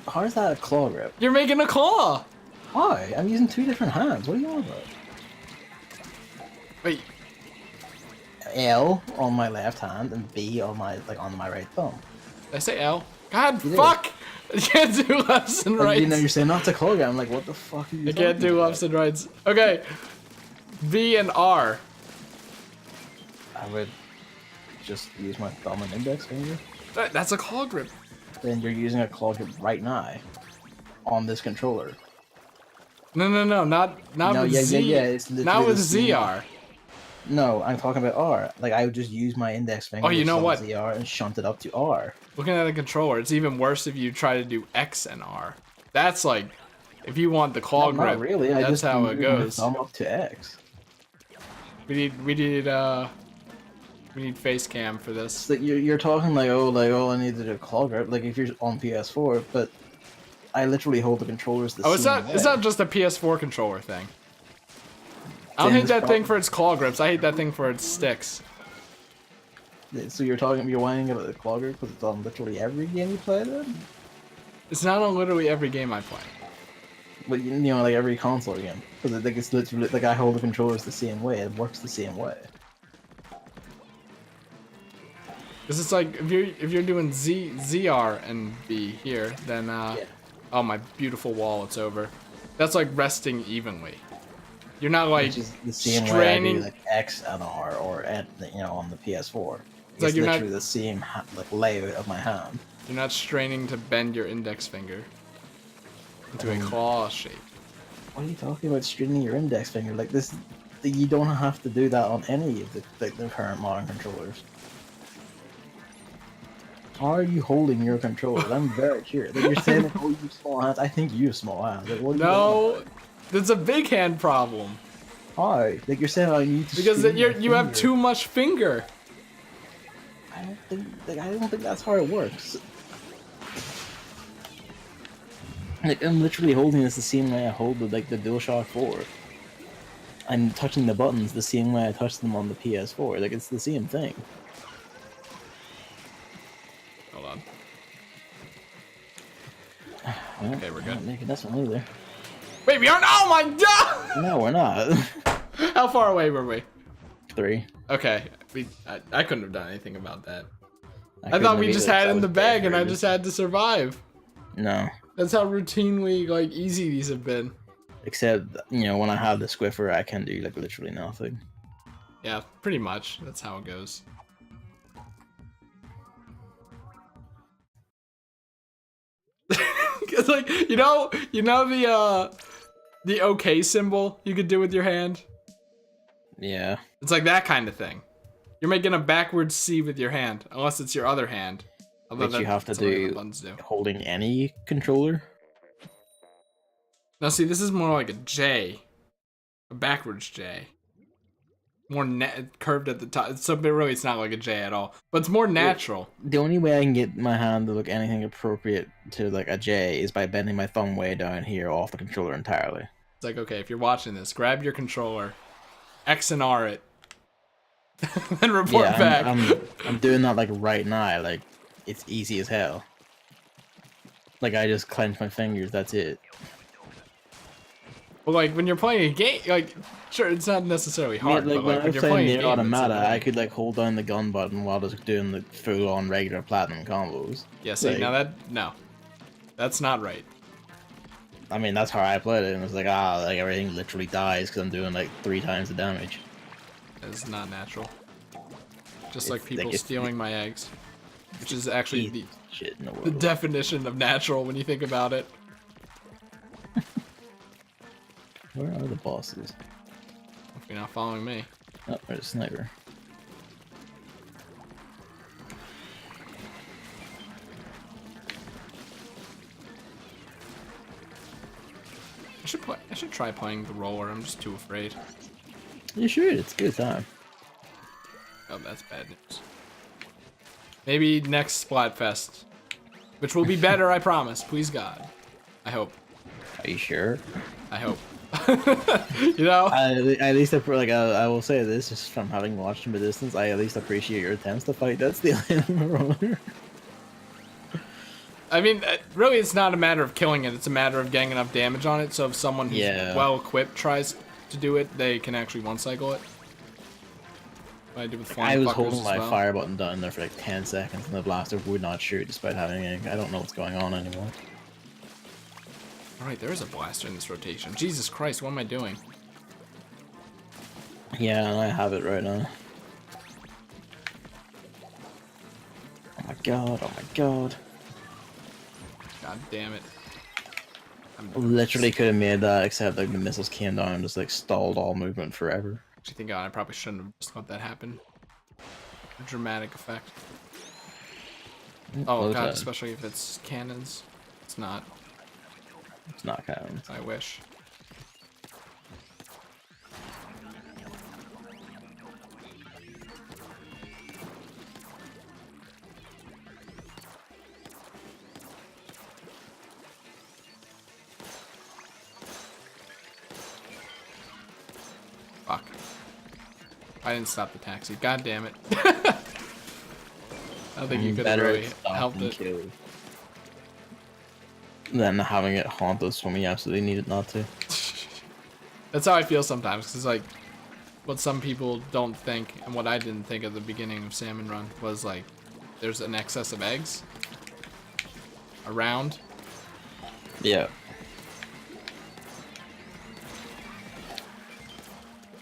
How is that a claw grip? You're making a claw. Why? I'm using 2 different hands. What are you on about? Wait. L on my left hand and B on my right thumb. Did I say L? God, You did. fuck! I can't do lefts and rights. You know, you're saying not to claw grip. I'm like, what the fuck are you I can't do lefts and rights. Okay. B and R. I would just use my thumb and index finger. That's a claw grip. Then you're using a claw grip right now on this controller. No, not No, with yeah, Z. yeah, it's literally not with the same. ZR. No, I'm talking about R. Like, I would just use my index finger Oh, you know on what? ZR and shunt it up to R. Looking at the controller, it's even worse if you try to do X and R. That's like, if you want the claw grip, Not really. I that's just how move it my goes. thumb up to X. We need face cam for this. So you're talking like, oh, I need to do a claw grip. Like, if you're on PS4, but I literally hold the controllers the Oh, same way. it's not just a PS4 controller thing. I don't Then hate this that thing for its claw grips. I hate that thing for its sticks. So you're whining about the claw grip because it's on literally every game you play then? It's not on literally every game I play. But you know, like every console game. Because I think it's literally, like, I hold the controllers the same way. It works the same way. Because it's like, if you're doing ZR and B here, then, Yeah. oh, my beautiful wall, it's over. That's like resting evenly. You're not like Which is the same straining. way I do like X and R or at on the PS4. It's like you're not- literally the same like layout of my hand. You're not straining to bend your index finger into a claw shape. What are you talking about straightening your index finger? Like this, you don't have to do that on any of the current modern controllers. How are you holding your controller? I'm very curious. Like, you're saying, like, oh, you have small hands. I think you have small hands. Like, what are you No, doing? that's a big hand problem. Why? Like, you're saying I need to. Because straighten my you have finger. too much finger. I don't think that's how it works. Like, I'm literally holding this the same way I hold the DualShock 4. I'm touching the buttons the same way I touch them on the PS4. Like, it's the same thing. Hold on. Well, Okay, we're good. Not making this one either. Wait, we aren't. Oh my god! No, we're not. How far away were we? 3. Okay, I couldn't have done anything about that. I couldn't thought have we just either, had 'cause it I in was the bag and I dead just had to survive. No. That's how routinely like easy these have been. Except, when I have the Squiffer, I can do, like, literally nothing. Yeah, pretty much. That's how it goes. It's like, you know the OK symbol you could do with your hand? Yeah. It's like that kind of thing. You're making a backwards C with your hand, unless it's your other hand. Which you have to that's what the do buttons do. holding any controller. Now see, this is more like a J. A backwards J. More curved at the top. So really it's not like a J at all. But it's more natural. The only way I can get my hand to look anything appropriate to, like, a J is by bending my thumb way down here off the controller entirely. It's like, okay, if you're watching this, grab your controller, X and R it, then report Yeah, back. I'm doing that, like, right now. Like, it's easy as hell. Like, I just clench my fingers, that's it. Well, like, when you're playing a game, like, sure, it's not necessarily hard, Like, but when like, I when was you're playing playing a the game, it's Automata, I annoying. could, like, hold down the gun button while just doing the full-on regular platinum combos. Yeah, see, Like, now no. That's not right. I mean, that's how I played it, and it's like, like, everything literally dies because I'm doing, like, 3 times the damage. It's not natural. Just It's like people like it's- stealing my eggs. Which is actually the Shit in the the world. definition of natural when you think about it. Where are the bosses? If you're not following me. Oh, there's a sniper. I should try playing the roller. I'm just too afraid. You should. It's a good time. Oh, that's bad news. Maybe next Splatfest, which will be better, I promise. Please God. I hope. Are you sure? I hope. You know? At least like I will say this just from having watched from a distance. I at least appreciate your attempts to fight that steel roller. I mean, really, it's not a matter of killing it. It's a matter of getting enough damage on it. So if someone who's well equipped tries to do it, they can actually one cycle it. What I did with flying I was fuckers holding as my well. fire button down there for like 10 seconds, and the blaster would not shoot despite having ink. I don't know what's going on anymore. Alright, there is a blaster in this rotation. Jesus Christ, what am I doing? Yeah, and I have it right now. Oh my god, oh my god. God damn it. Literally could have made that, except like the missiles came down and just like stalled all movement forever. Actually, thank God, I probably shouldn't have just let that happen. A dramatic effect. Oh god, especially if it's cannons. It's not. It's not cannons. I wish. Fuck. I didn't stop the taxi. God damn it. I don't think you could have really helped it. Than having it haunt us when we absolutely needed not to. That's how I feel sometimes, because like, what some people don't think, and what I didn't think at the beginning of Salmon Run, was like, there's an excess of eggs around. Yeah.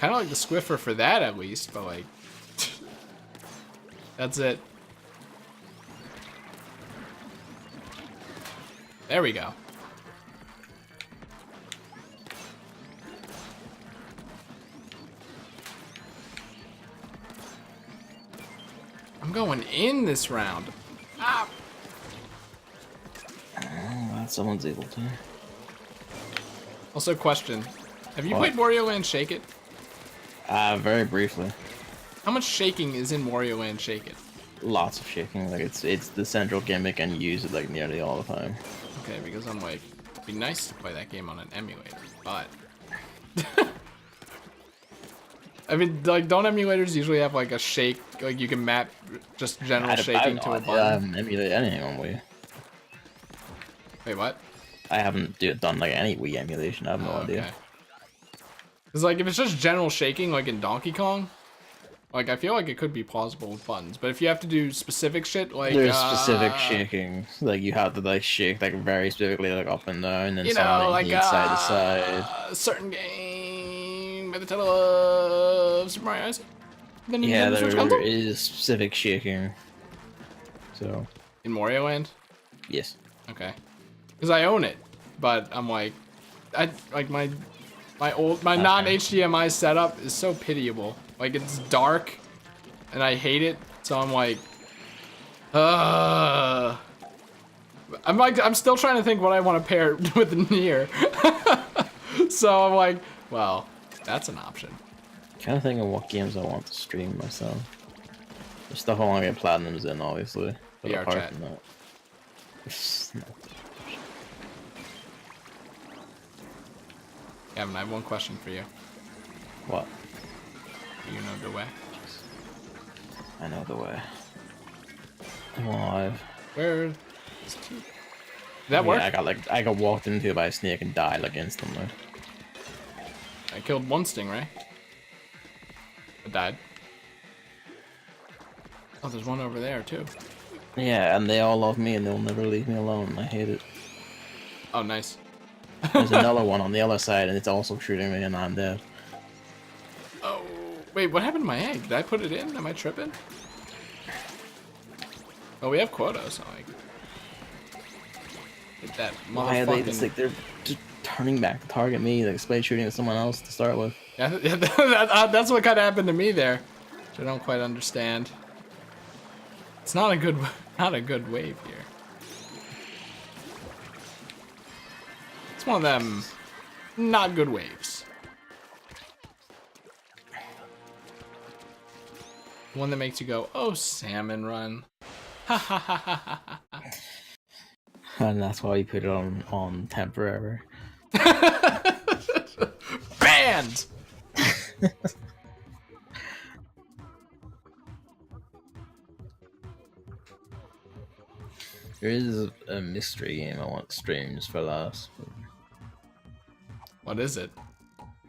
Kind of like the Squiffer for that, at least, but like, that's it. There we go. I'm going in this round. Ah! Oh, someone's able to. Also, question. Have you played Wario Land Shake It? Very briefly. How much shaking is in Wario Land Shake It? Lots of shaking. Like it's the central gimmick, and you use it like nearly all the time. Okay, because I'm like, it'd be nice to play that game on an emulator, but I mean, like, don't emulators usually have like a shake, like you can map just general shaking to a button? I haven't emulated anything on Wii. Wait, what? I haven't done like any Wii emulation. I have no idea. Because like if it's just general shaking, like in Donkey Kong, like I feel like it could be plausible with buttons. But if you have to do specific shit, like there's specific shaking, like you have to like shake like very specifically, like up and down, and you know, like side to side. A certain game by the title of Super Mario Odyssey. Then you yeah, there is specific shaking. So in Wario Land. Yes. Okay. Because I own it, but I'm like, my non-HDMI setup is so pitiable. Like it's dark, and I hate it. So I'm like, I'm still trying to think what I want to pair with the Nier. So I'm like, well, that's an option. Trying to think of what games I want to stream myself. There's stuff I want to get platinums in, obviously. But VR apart chat. from that, Gavin, I have one question for you. What? Do you know the way? I know the way. I'm alive. Where? Did that work? I got walked into by a snake and died like instantly. I killed one stingray. I died. Oh, there's one over there too. Yeah, and they all love me and they'll never leave me alone. I hate it. Oh, nice. There's another one on the other side and it's also shooting me and I'm dead. Oh, wait, what happened to my egg? Did I put it in? Am I tripping? Oh, we have quotas, so like... Hit that motherfucking... Why are they just like, they're just turning back to target me, like spray shooting at someone else to start with? Yeah, that's what kind of happened to me there. Which I don't quite understand. It's not a good wave here. It's one of them not good waves. One that makes you go, oh, Salmon Run. Ha ha ha ha ha ha. And that's why you put it on temporary. hand! There is a mystery game I want streams for last. What is it?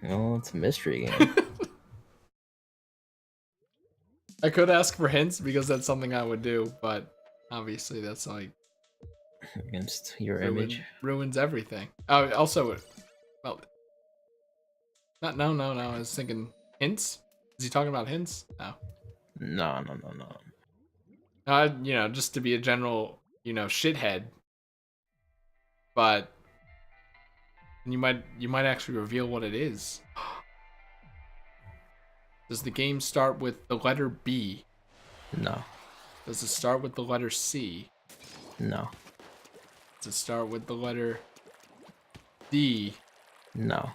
No, it's a mystery game. I could ask for hints because that's something I would do, but obviously that's like Against your image. ruins everything. Oh, also, well, no. I was thinking hints. Is he talking about hints? No. No. You know, just to be a general, you know, shithead. But you might actually reveal what it is. Does the game start with the letter B? No. Does it start with the letter C? No. Does it start with the letter D? No.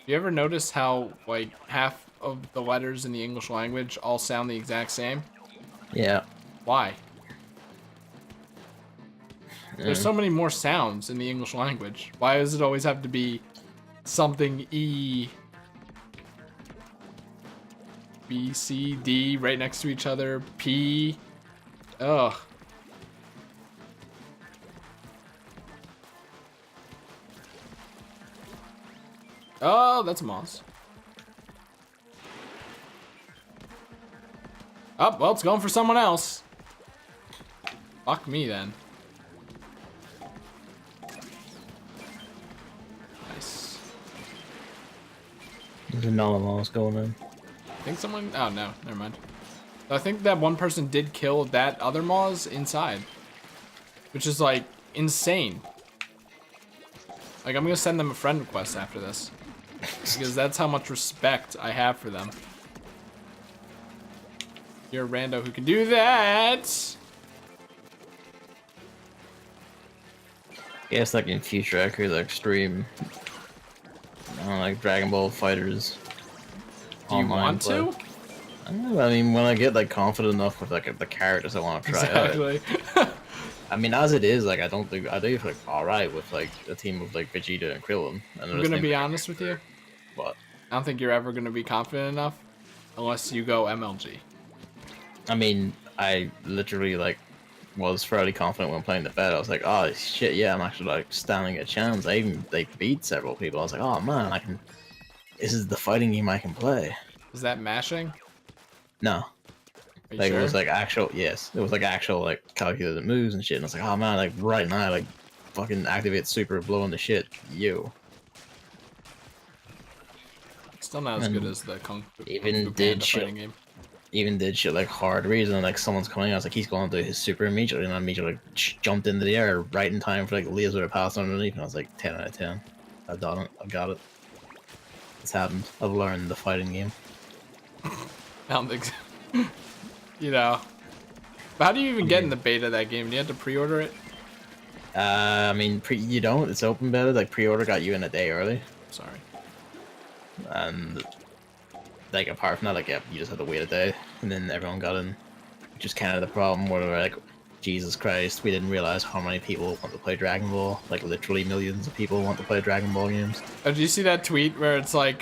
You ever notice how like half of the letters in the English language all sound the exact same? Yeah. Why? There's so many more sounds in the English language. Why does it always have to be something E, B, C, D right next to each other? P. Ugh. Oh, that's a moss. Oh, well, it's going for someone else. Fuck me then. Nice. There's another mouse going in. I think someone. Oh no, never mind. I think that one person did kill that other Moz inside, which is like insane. Like I'm gonna send them a friend request after this because that's how much respect I have for them. You're a rando who can do that. Guess like in future I could like stream like Dragon Ball Fighters. Do you want to? I don't know, I mean, when I get like confident enough with like the characters I want to try Exactly. out. I mean, as it is, like I do like all right with like a team of like Vegeta and Krillin. And I'm gonna be honest with you. What? I don't think you're ever gonna be confident enough unless you go MLG. I mean, I literally like was fairly confident when playing the bed. I was like, oh shit, yeah, I'm actually like standing a chance. I even like beat several people. I was like, oh man, I can. This is the fighting game I can play. Is that mashing? No. Like Sure? it was like actual, yes, it was like actual like calculated moves and shit. And I was like, oh man, like right now, like fucking activate super, blowing the shit. You. Still not as good as the Kung Fu Even Panda fighting game. Even did shit like hard reason, like someone's coming. I was like, he's going to do his super immediately, and I immediately like, jumped into the air right in time for like laser to pass underneath, and I was like 10 out of 10. I've done it. I got it. It's happened. I've learned the fighting game. I don't think so. You know. But how do you even get in the beta of that game? Do you have to pre-order it? I mean, you don't. It's open beta. Like pre-order got you in a day early. Sorry. And like apart from that, like yeah, you just had to wait a day, and then everyone got in. Just kind of the problem where they're like, Jesus Christ, we didn't realize how many people want to play Dragon Ball. Like literally millions of people want to play Dragon Ball games. Oh, did you see that tweet where it's like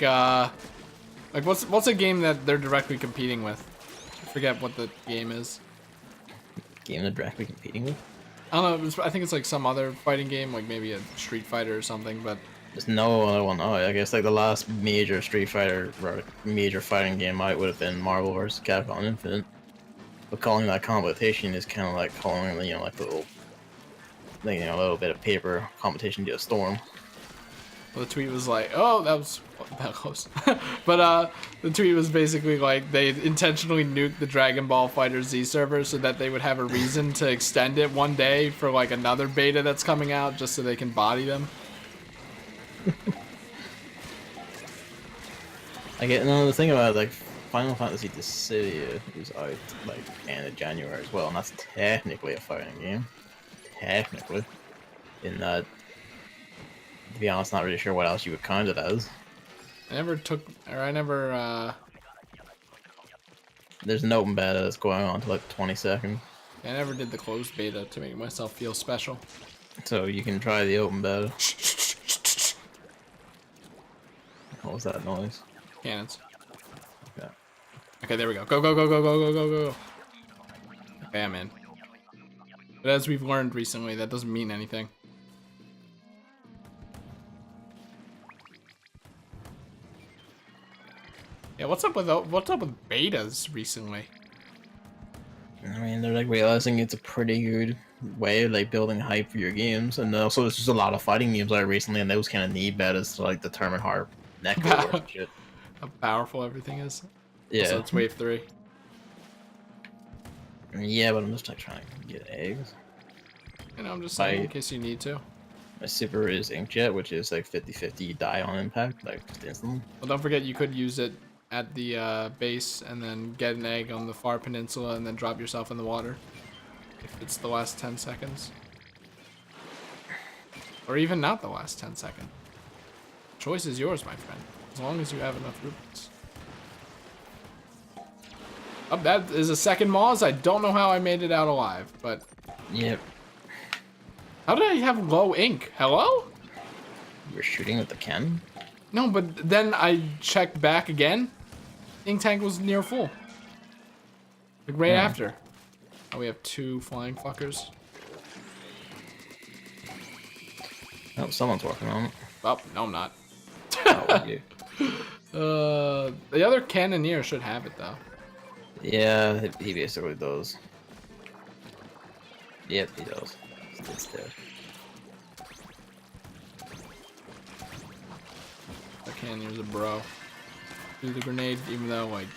what's a game that they're directly competing with? I forget what the game is. Game they're directly competing with? I don't know. I think it's like some other fighting game, like maybe a Street Fighter or something. But There's no other one. Oh, I guess like the last major Street Fighter or major fighting game out would have been Marvel vs. Capcom Infinite. But calling that competition is kind of like calling, you know, like a little, like, you know, a little bit of paper competition to a storm. the tweet was like, "Oh, that was that close." But the tweet was basically like they intentionally nuked the Dragon Ball Fighter Z server so that they would have a reason to extend it one day for like another beta that's coming out, just so they can body them. I get no. The thing about like Final Fantasy Dissidia is out like end of January as well, and that's technically a fighting game. Technically, in that, to be honest, not really sure what else you would count it as. I never. There's an open beta that's going on till like 22nd, I never did the closed beta to make myself feel special. so you can try the open beta. What was that noise? Cannons. Okay. Okay, there we go. Go, go, go, go, go, go, go, go. Okay, I'm in. But as we've learned recently, that doesn't mean anything. Yeah, what's up with betas recently? I mean, they're like realizing it's a pretty good way of like building hype for your games, and also there's just a lot of fighting games like recently, and those kind of need betas to like determine how netcode works and shit. How powerful everything is. Yeah. So it's wave 3. Yeah, but I'm just like trying to get eggs. You know, I'm just saying in case you need to. My super is Inkjet, which is like 50-50 die on impact, like just instantly. Well, don't forget you could use it at the base and then get an egg on the far peninsula and then drop yourself in the water. If it's the last 10 seconds. Or even not the last 10 seconds. Choice is yours, my friend. As long as you have enough rupees. Oh, that is a second Moz. I don't know how I made it out alive, but... Yep. How did I have low ink? Hello? You're shooting with the cannon? No, but then I checked back again. Ink tank was near full. Like right after. Oh, we have 2 flying fuckers. Oh, someone's working on it. Oh, no, I'm not. Oh, you. The other cannoneer should have it though. Yeah, he basically does. Yep, he does. It's dead. The cannoneer's a bro. Do the grenade, even though like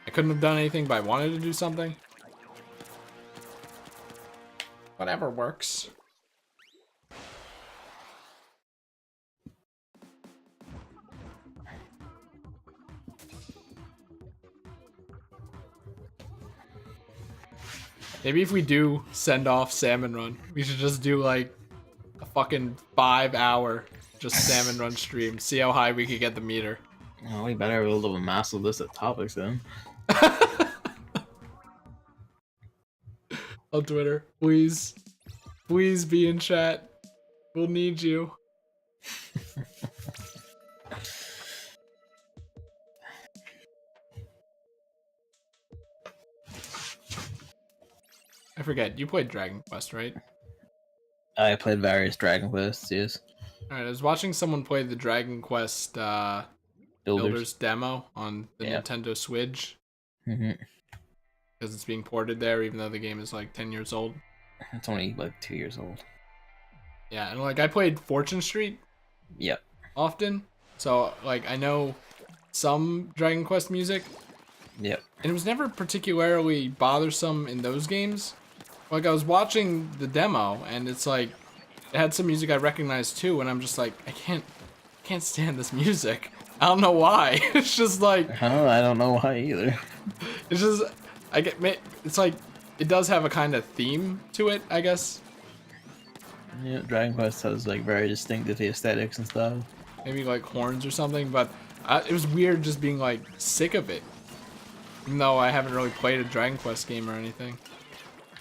I couldn't have done anything, but I wanted to do something. Whatever works. Maybe if we do send off Salmon Run, we should just do like a fucking 5-hour just Salmon Run stream. See how high we could get the meter. Oh, we better build up a massive list of topics then. On Twitter, please. Please be in chat. We'll need you. I forget, you played Dragon Quest, right? I played various Dragon Quests, yes. Alright, I was watching someone play the Dragon Quest Builders demo on the Nintendo Switch. Because it's being ported there, even though the game is like 10 years old. It's only like 2 years old. Yeah, and like I played Fortune Street. Yep. Often. So like I know some Dragon Quest music. Yep. And it was never particularly bothersome in those games. Like I was watching the demo and it's like it had some music I recognized too, and I'm just like, I can't stand this music. I don't know why. It's just like I don't know why either. It's just it's like it does have a kind of theme to it, I guess. Yeah, Dragon Quest has like very distinctive aesthetics and stuff. Maybe like horns or something, but it was weird just being like sick of it. Even though I haven't really played a Dragon Quest game or anything.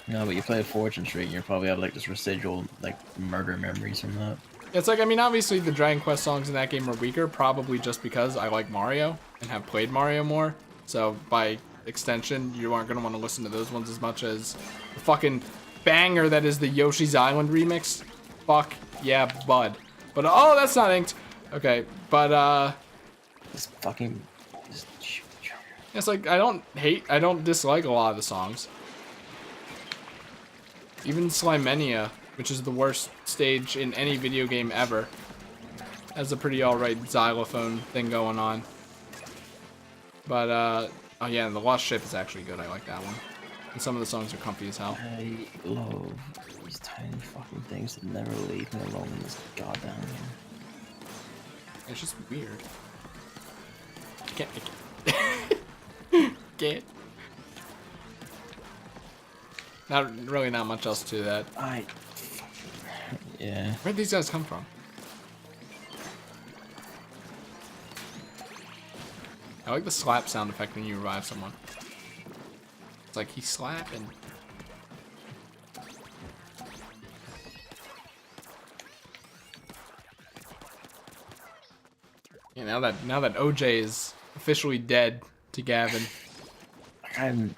No, but you play Fortune Street and you probably have like this residual like murder memories from that. It's like, I mean, obviously the Dragon Quest songs in that game are weaker, probably just because I like Mario and have played Mario more. So by extension, you aren't going to want to listen to those ones as much as the fucking banger that is the Yoshi's Island remix. Fuck yeah, bud. But, oh, that's not inked. Okay, but, This fucking... it's like, I don't dislike a lot of the songs. Even Slimenia, which is the worst stage in any video game ever, has a pretty alright xylophone thing going on. But, oh yeah, and the Lost Ship is actually good. I like that one. And some of the songs are comfy as hell. I love these tiny fucking things that never leave me alone in this goddamn game. It's just weird. I can't. Not much else to that. Yeah. Where'd these guys come from? I like the slap sound effect when you revive someone. It's like he's slapping. Yeah, now that OJ is officially dead to Gavin. I'm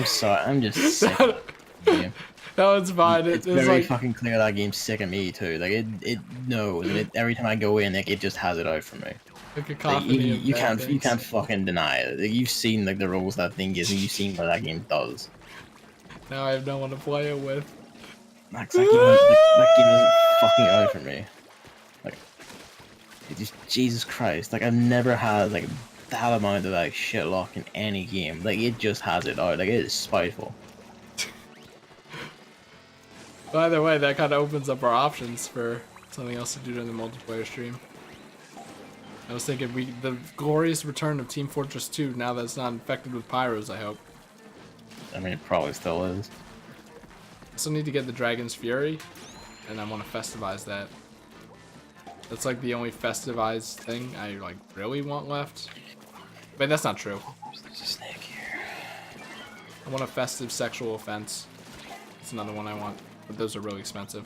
sorry. I'm just sick of the game. No, it's fine. It's It's very like fucking clear that game's sick of me too. Like it knows, and every time I go in, like it just has it out for me. a Like, cacophony of bad you things. can't fucking deny it. Like, you've seen like the roles that thing is, and you've seen what that game does. Now I have no one to play it with. Like, that game is fucking out for me. Like, it just Jesus Christ. Like I've never had like that amount of like shit lock in any game. Like it just has it out. Like it is spiteful. By the way, that kind of opens up our options for something else to do during the multiplayer stream. I was thinking the glorious return of Team Fortress 2 now that it's not infected with pyros, I hope. I mean, it probably still is. I still need to get the Dragon's Fury, and I want to festivize that. That's like the only festivized thing I like really want left. But that's not true. There's a snake here. I want a festive sexual offense. That's another one I want, but those are really expensive.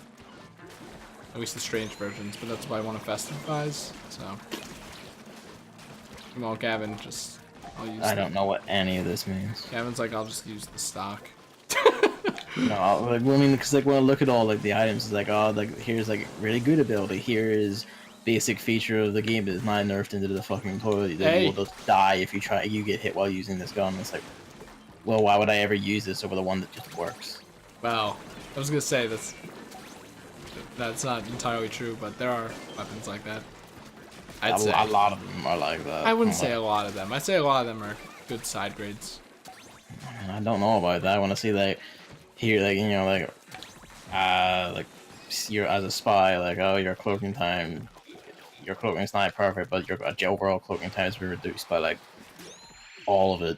At least the strange versions, but that's why I want to festivize, so. Well, Gavin, I'll use I don't know what any of this means. Gavin's like, I'll just use the stock. No, like, well, I mean, because like when I look at all like the items, it's like, oh, like here's like really good ability. Here is basic feature of the game that is not nerfed into the fucking toilet. That you will just die if you get hit while using this gun. It's like, well, why would I ever use this over the one that just works? Well, I was gonna say that's not entirely true, but there are weapons like that. I'd say A lot of them are like that. I wouldn't say a lot of them. I'd say a lot of them are good side grades. I don't know about that. I want to see like here, like you know, like you're as a spy, like oh, your cloaking time, your cloaking is not perfect, but your overall cloaking time has been reduced by like all of it.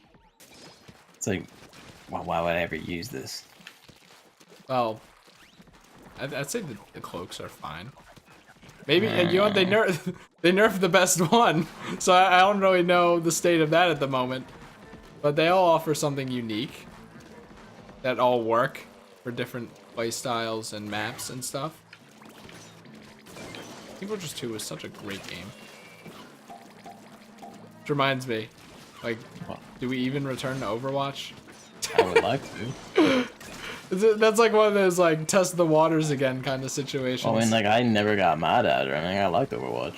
It's like, well, why would I ever use this? Well, I'd say the cloaks are fine. Maybe you know what, they nerfed the best one, so I don't really know the state of that at the moment. But they all offer something unique that all work for different playstyles and maps and stuff. Team Fortress 2 was such a great game. Which reminds me, like, do we even return to Overwatch? I would like to. That's like one of those like test the waters again kind of situations. I mean, like I never got mad at it or anything. I liked Overwatch.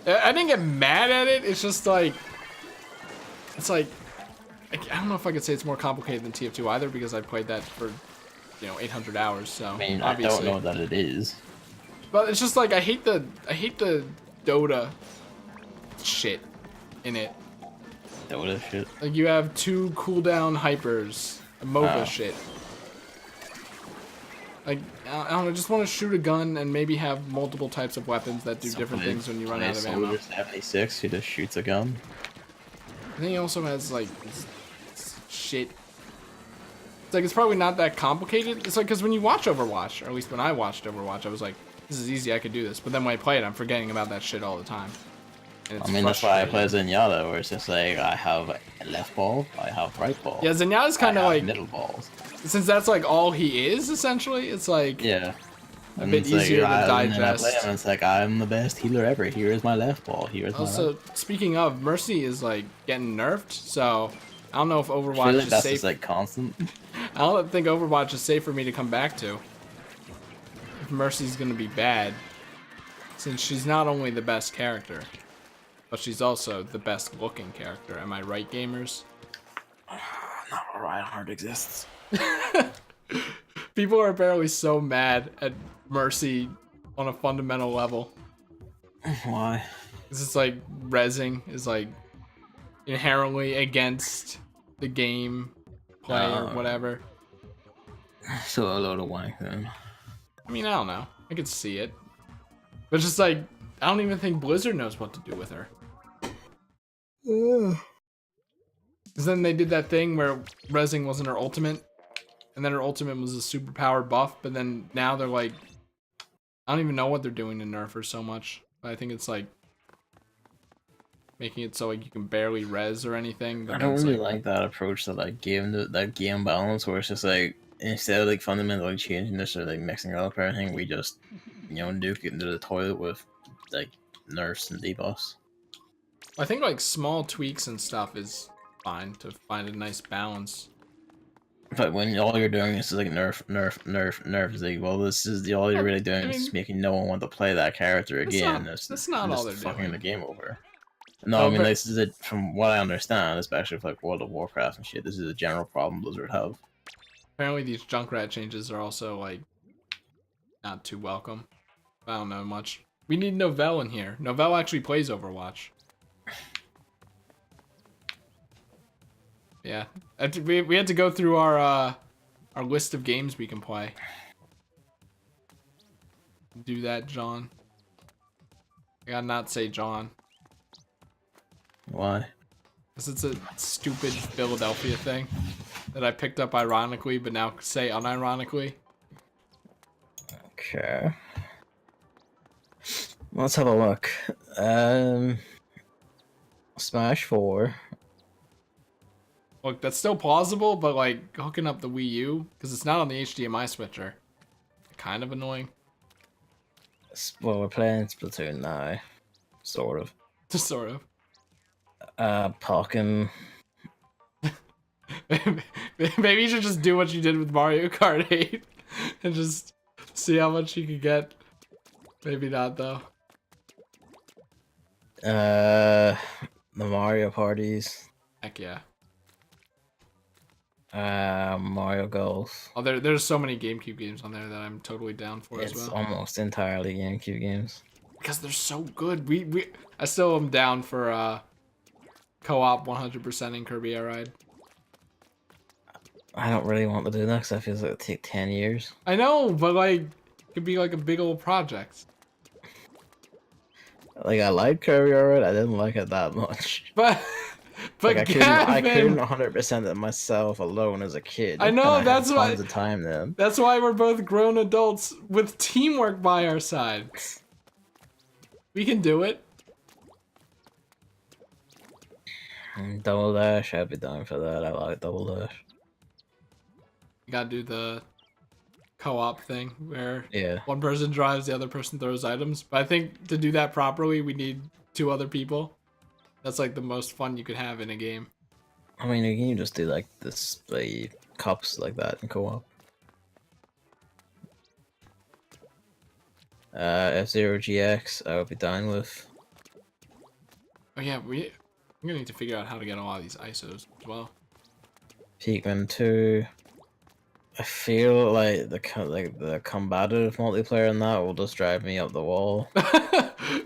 I didn't get mad at it. It's just like, it's like, I don't know if I could say it's more complicated than TF2 either because I played that for, 800 hours. So I mean, obviously. I don't know that it is. But it's just like I hate the Dota shit in it. Dota shit. Like you have 2 cooldown hypers, MOBA shit. Like, I don't know, just want to shoot a gun and maybe have multiple types of weapons that do different things when you run out of ammo. 76 who just shoots a gun. I think he also has, like, shit. It's like, it's probably not that complicated. It's like, because when you watch Overwatch, or at least when I watched Overwatch, I was like, this is easy, I could do this. But then when I play it, I'm forgetting about that shit all the time. And it's that's why I play Zenyatta, where it's just like, I have a left ball, I have right ball. Yeah, Zenyatta's kind of like... middle balls. Since that's like all he is, essentially, it's like yeah, a bit easier to digest. And I play him and it's like, I'm the best healer ever. Here is my left ball. Here is my also, right. Speaking of, Mercy is like getting nerfed, so I don't know if Overwatch I feel like is that's safe. just like constant. I don't think Overwatch is safe for me to come back to. If Mercy's gonna be bad, since she's not only the best character, but she's also the best looking character. Am I right, gamers? Not Reinhardt exists. People are apparently so mad at Mercy on a fundamental level. Why? This is like rezzing is like inherently against the game play or whatever. So a load of wank then. I mean, I don't know. I could see it. But it's just like, I don't even think Blizzard knows what to do with her. Because then they did that thing where rezzing wasn't her ultimate. And then her ultimate was a superpowered buff. But then now they're like, I don't even know what they're doing to nerf her so much. But I think it's like making it so like you can barely res or anything. I don't really like that approach to like that game balance where it's just like instead of like fundamentally changing this or like mixing it up or anything, we just nuke it into the toilet with like nerfs and debuffs. I think like small tweaks and stuff is fine to find a nice balance. But when all you're doing is like nerf, it's like, well, this is all you're Well, really doing I is mean, making no one want to play that character again. that's not all Just they're fucking the doing. game over. No, I Oh, mean, but this is it from what I understand, especially for like World of Warcraft and shit. This is a general problem Blizzard have. apparently these Junkrat changes are also like not too welcome. I don't know much. We need Novell in here. Novell actually plays Overwatch. Yeah, we had to go through our list of games we can play. Do that, John. I gotta not say John. Why? Because it's a stupid Philadelphia thing that I picked up ironically, but now say unironically. Okay. Let's have a look. Smash 4. Look, that's still plausible, but like hooking up the Wii U, because it's not on the HDMI switcher. Kind of annoying. Well, we're playing Splatoon now. Sort of. Just sort of. Pokken. Maybe you should just do what you did with Mario Kart 8 and just see how much you could get. Maybe not, though. The Mario parties. Heck yeah. Mario Golf. Oh, there's so many GameCube games on there that I'm totally down for as It's well. almost entirely GameCube games. Because they're so good. I still am down for co-op 100% in Kirby Air Ride. I don't really want to do that because I feel like it'd take 10 years. I know, but like, it could be like a big old project. Like, I like Kirby alright, I didn't like it that much. But Like, I couldn't Gavin, 100% it myself alone as a kid. I know, and I that's had why- tons of time then. that's why we're both grown adults with teamwork by our side. We can do it. Double Dash, I'd be down for that. I like Double Dash. You gotta do the co-op thing where Yeah. one person drives, the other person throws items. But I think to do that properly, we need 2 other people. That's like the most fun you could have in a game. I mean, you can just do like this, like, cups like that in co-op. F-Zero GX, I would be down with. Oh yeah, I'm gonna need to figure out how to get a lot of these ISOs as well. Pikmin 2. I feel like the combative multiplayer in that will just drive me up the wall.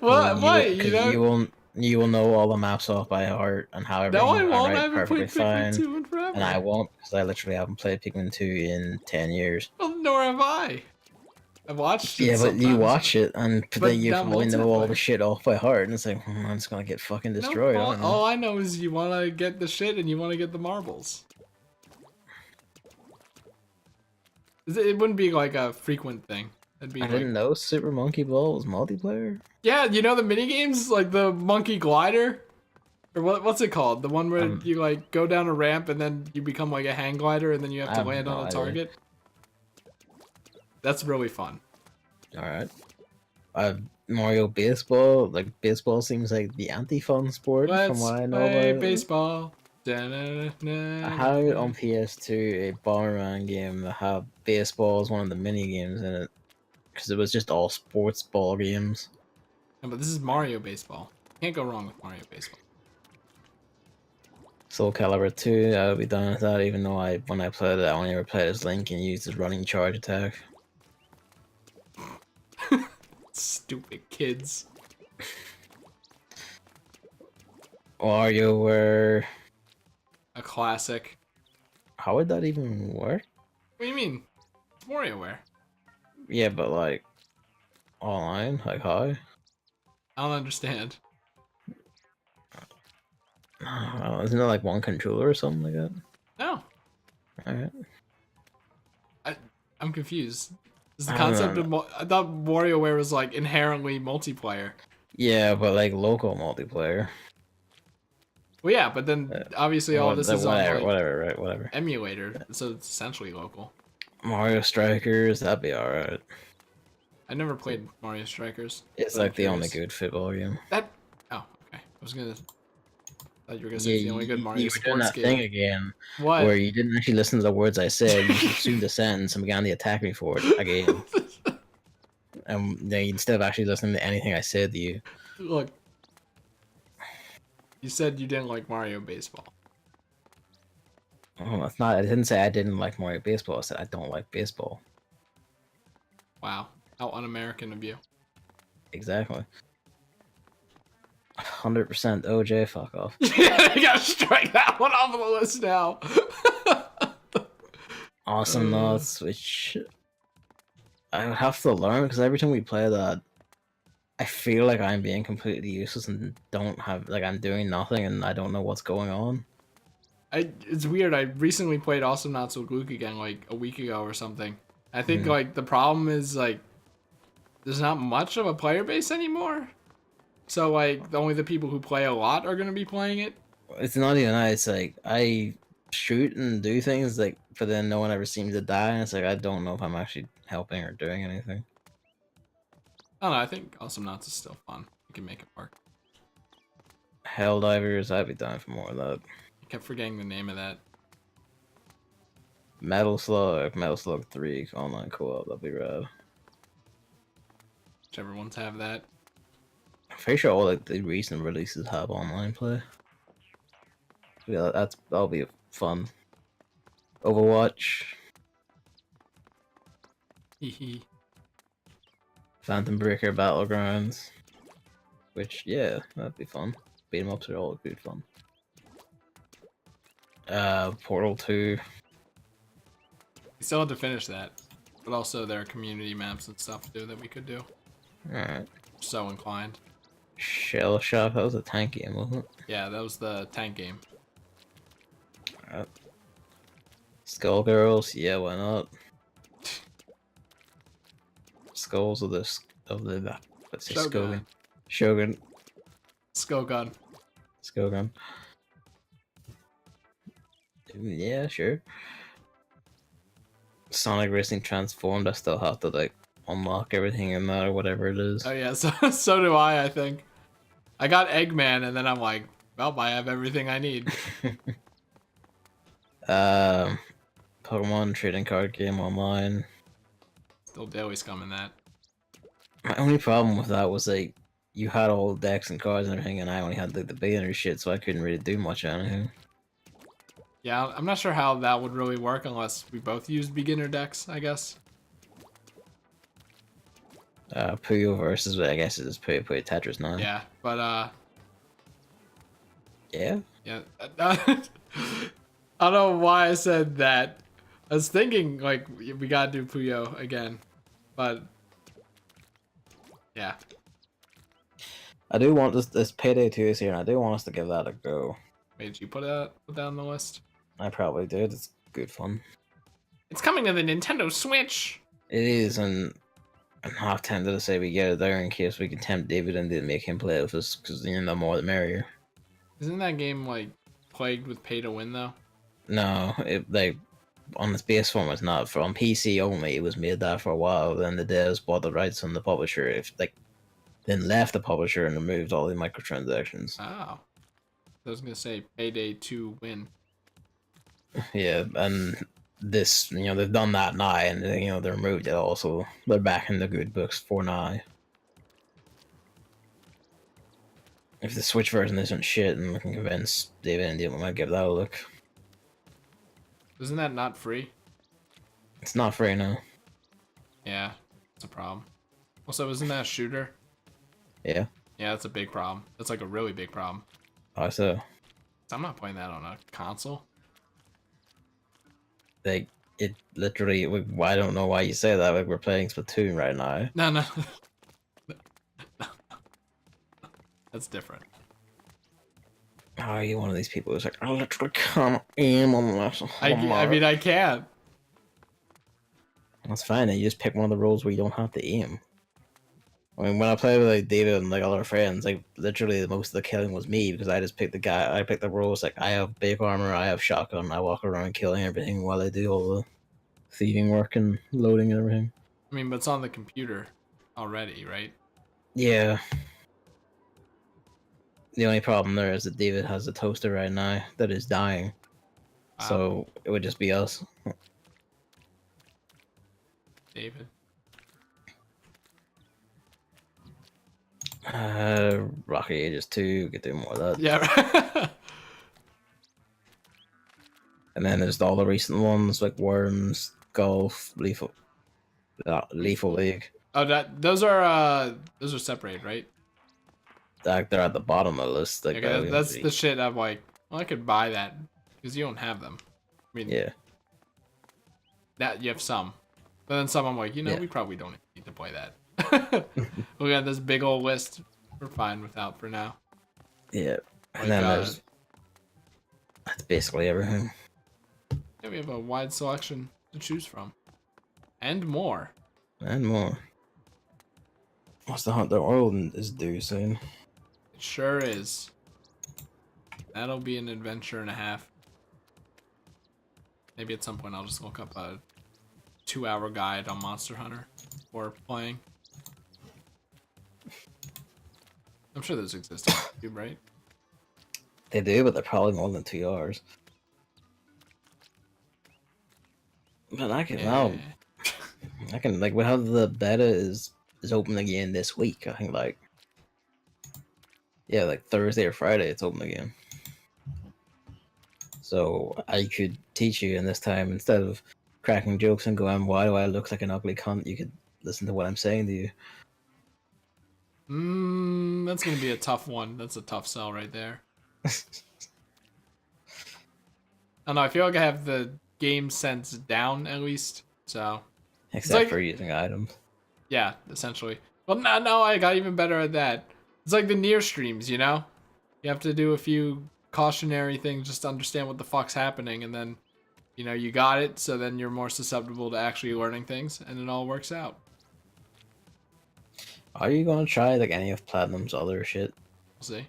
What? You know? You will know all the maps off by heart and how everything No, I won't. I right haven't perfectly played Pikmin fine. 2 in forever. And I won't because I literally haven't played Pikmin 2 in 10 years. Well, nor have I. I've watched it. Yeah, but you sometimes. watch it and But then you not probably know all multiplayer. the shit off by heart, and it's like, I'm just gonna get fucking No, destroyed. I all, don't know. all I know is you want to get the shit and you want to get the marbles. It wouldn't be like a frequent thing. It'd be I didn't know Super Monkey Ball was multiplayer. Yeah, you know the mini games like the monkey glider, or what's it called? The one where you like go down a ramp and then you become like a hang glider and then you have to land on a target. That's really fun. All right. Mario Baseball. Like, baseball seems like the anti-fun sport from what I know play about it. baseball. I had on PS2 a Bomberman game that had baseball as one of the mini games in it, because it was just all sports ball games. No, but this is Mario Baseball. Can't go wrong with Mario Baseball. Soul Calibur 2, I would be done with that, even though when I played it, I only ever played as Link and used his running charge attack. Stupid kids. WarioWare. A classic. How would that even work? What do you mean? It's WarioWare. Yeah, but like online, like how? I don't understand. Isn't it like one controller or something like that? No, Alright. I'm confused. Is the I don't concept know. of I thought WarioWare was like inherently multiplayer. Yeah, but like local multiplayer. Well, yeah, but then obviously all this is on like whatever. emulator, so it's essentially local. Mario Strikers, that'd be alright. I never played Mario Strikers. It's but I'm like the only curious. good football game. That. Oh, okay. was gonna. Thought you were gonna say Yeah, it's the only good Mario you were doing sports that thing game. again, What? where you didn't actually listen to the words I said. You just assumed the sentence and began to attack me for it again. Instead of actually listening to anything I said to you. Look, you said you didn't like Mario Baseball. Oh, it's not. I didn't say I didn't like Mario Baseball. I said I don't like baseball. Wow, how un-American of you. Exactly. 100% OJ. Fuck off. You gotta strike that one off of the list now. Awesome Nuts, which I would have to learn because every time we play that, I feel like I'm being completely useless and don't have like I'm doing nothing and I don't know what's going on. It's weird. I recently played Awesome Not So Luke again, like a week ago or something. I think Mhm. like the problem is like there's not much of a player base anymore. So like only the people who play a lot are gonna be playing it. It's not even that. It's like I shoot and do things like, but then no one ever seems to die, and it's like I don't know if I'm actually helping or doing anything. I don't know. I think Awesome Knots is still fun. You can make it work. Helldivers, I'd be down for more of that. I kept forgetting the name of that. Metal Slug 3 online co-op, that'd be rad. Whichever ones have that. I'm pretty sure all like the recent releases have online play. Yeah, that'll be fun. Overwatch, Hehe. Phantom Breaker Battlegrounds, which yeah, that'd be fun. Beat 'em ups are all good fun. Portal 2. We still had to finish that. But also there are community maps and stuff too that we could do. Alright. So inclined. Shell Shock, that was a tank game, wasn't it? Yeah, that was the tank game. Alright. Skullgirls, yeah, why not? Skulls of the let's say Shogun. Shogun. Skogun. Skogun. Yeah, sure. Sonic Racing Transformed, I still have to like unlock everything in that or whatever it is. Oh yeah, so do I think. I got Eggman and then I'm like, well, I have everything I need. Pokemon trading card game online. Still daily scum in that. My only problem with that was like you had all the decks and cards and everything, and I only had like the beginner shit, so I couldn't really do much of anything. Yeah, I'm not sure how that would really work unless we both used beginner decks, I guess. Puyo versus, I guess it's Puyo Tetris now. Yeah, but Yeah. yeah. I don't know why I said that. I was thinking like we gotta do Puyo again, but yeah. I do want this Payday 2 is here, and I do want us to give that a go. Wait, did you put that on the list? I probably did. It's good fun. It's coming to the Nintendo Switch. It is, and I'm half tempted to say we get it there in case we can tempt David into make him play with us, because the more the merrier. Isn't that game like plagued with pay to win though? No, it like on its base form it's not. For on PC only, it was made that for a while. Then the devs bought the rights from the publisher. Then left the publisher and removed all the microtransactions. Oh, I was gonna say Payday 2 win. Yeah, and this, they've done that now, and they removed it all, so they're back in the good books for now. If the Switch version isn't shit, and we can convince David and Dylan, we might give that a look. Isn't that not free? It's not free now. Yeah, that's a problem. Also, isn't that a shooter? Yeah. Yeah, that's a big problem. That's like a really big problem. How so? I'm not playing that on a console. Like, it literally, I don't know why you say that, like, we're playing Splatoon right now. No. That's different. How are you one of these people who's like, I literally can't aim on this? I mean, I can't. That's fine, then you just pick one of the roles where you don't have to aim. I mean, when I play with like David and like other friends, like literally most of the killing was me because I just picked the roles like I have big armor, I have shotgun, I walk around killing everything while I do all the thieving work and loading and everything. I mean, but it's on the computer already, right? Yeah. The only problem there is that David has a toaster right now that is dying. So it would just be us. David. Rocky Ages 2, get do more of that. Yeah. And then there's all the recent ones like Worms, Golf, Lethal League. Oh, those are separated, right? Like they're at the bottom of the list. Like Okay, that's the shit I'm like, well, I could buy that because you don't have them. I mean, yeah. That you have some, but then some I'm like, you know, Yeah. we probably don't need to play that. We got this big old list. We're fine without for now. Yeah. Like, And then that's basically everything. Yeah, we have a wide selection to choose from, and more. And more. Monster Hunter World is due soon. It sure is. That'll be an adventure and a half. Maybe at some point I'll just look up a 2-hour guide on Monster Hunter for playing. I'm sure those exist on YouTube, right? They do, but they're probably more than 2 hours. But I can I can like how the beta is open again this week. I think like like Thursday or Friday it's open again. So I could teach you in this time instead of cracking jokes and going, "Why do I look like an ugly cunt?" You could listen to what I'm saying to you. That's gonna be a tough one. That's a tough sell right there. I don't know. I feel like I have the game sense down at least. So Except for using items. Yeah, essentially. Well, no, I got even better at that. It's like the near streams, you know? You have to do a few cautionary things just to understand what the fuck's happening, and then, you know, you got it, so then you're more susceptible to actually learning things, and it all works out. Are you gonna try like any of Platinum's other shit? We'll see.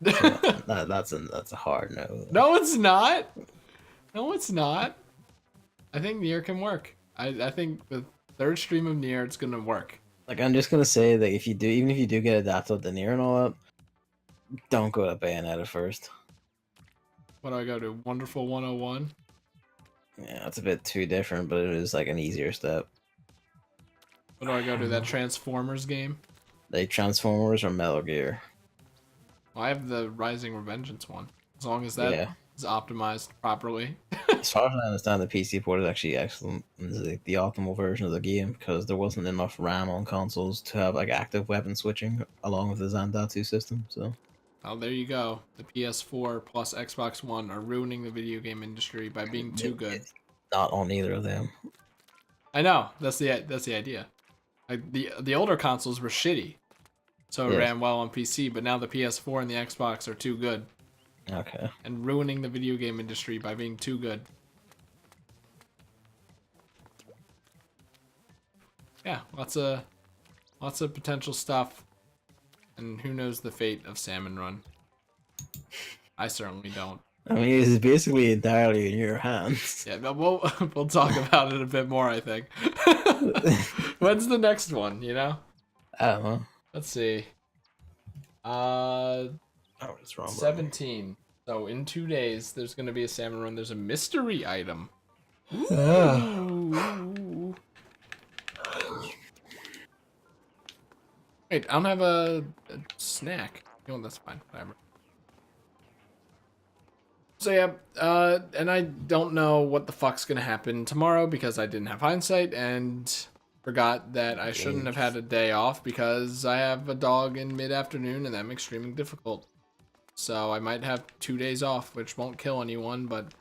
That's a hard no. No, it's not. No, it's not. I think Nier can work. I think the third stream of Nier, it's gonna work. Like I'm just gonna say that if you do, even if you do get adapted to Nier and all that, don't go to Bayonetta first. What do I go to? Wonderful 101? Yeah, it's a bit too different, but it is like an easier step. What do I go to? That Transformers game? Like Transformers or Metal Gear. Well, I have the Rising Revengeance one. As long as that is optimized properly. As far as I understand, the PC port is actually excellent. It's like the optimal version of the game because there wasn't enough RAM on consoles to have like active weapon switching along with the Zandatsu system. So, oh, there you go. The PS4 plus Xbox One are ruining the video game industry by being too good. Not on either of them. I know. That's the idea. Like the older consoles were shitty, so it ran well on PC. But now the PS4 and the Xbox are too good. Okay. And ruining the video game industry by being too good. Yeah, lots of potential stuff. And who knows the fate of Salmon Run? I certainly don't. I mean, it's basically entirely in your hands. Yeah, but we'll talk about it a bit more, I think. When's the next one, you know? I don't know. Let's see. It's wrong. 17. So in 2 days, there's going to be a Salmon Run. There's a mystery item. Ooh. Wait, I don't have a snack. You know, that's fine. Whatever. So yeah, and I don't know what the fuck's going to happen tomorrow because I didn't have hindsight and forgot that I shouldn't have had a day off because I have a dog in mid-afternoon and that makes streaming difficult. So I might have 2 days off, which won't kill anyone, but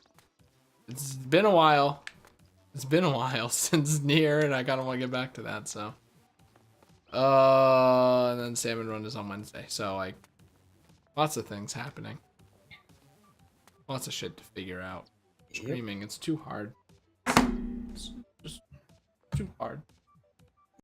it's been a while. It's been a while since Nier, and I kind of want to get back to that, so. And then Salmon Run is on Wednesday, so, like, lots of things happening. Lots of shit to figure out. Streaming, it's too hard. It's just too hard.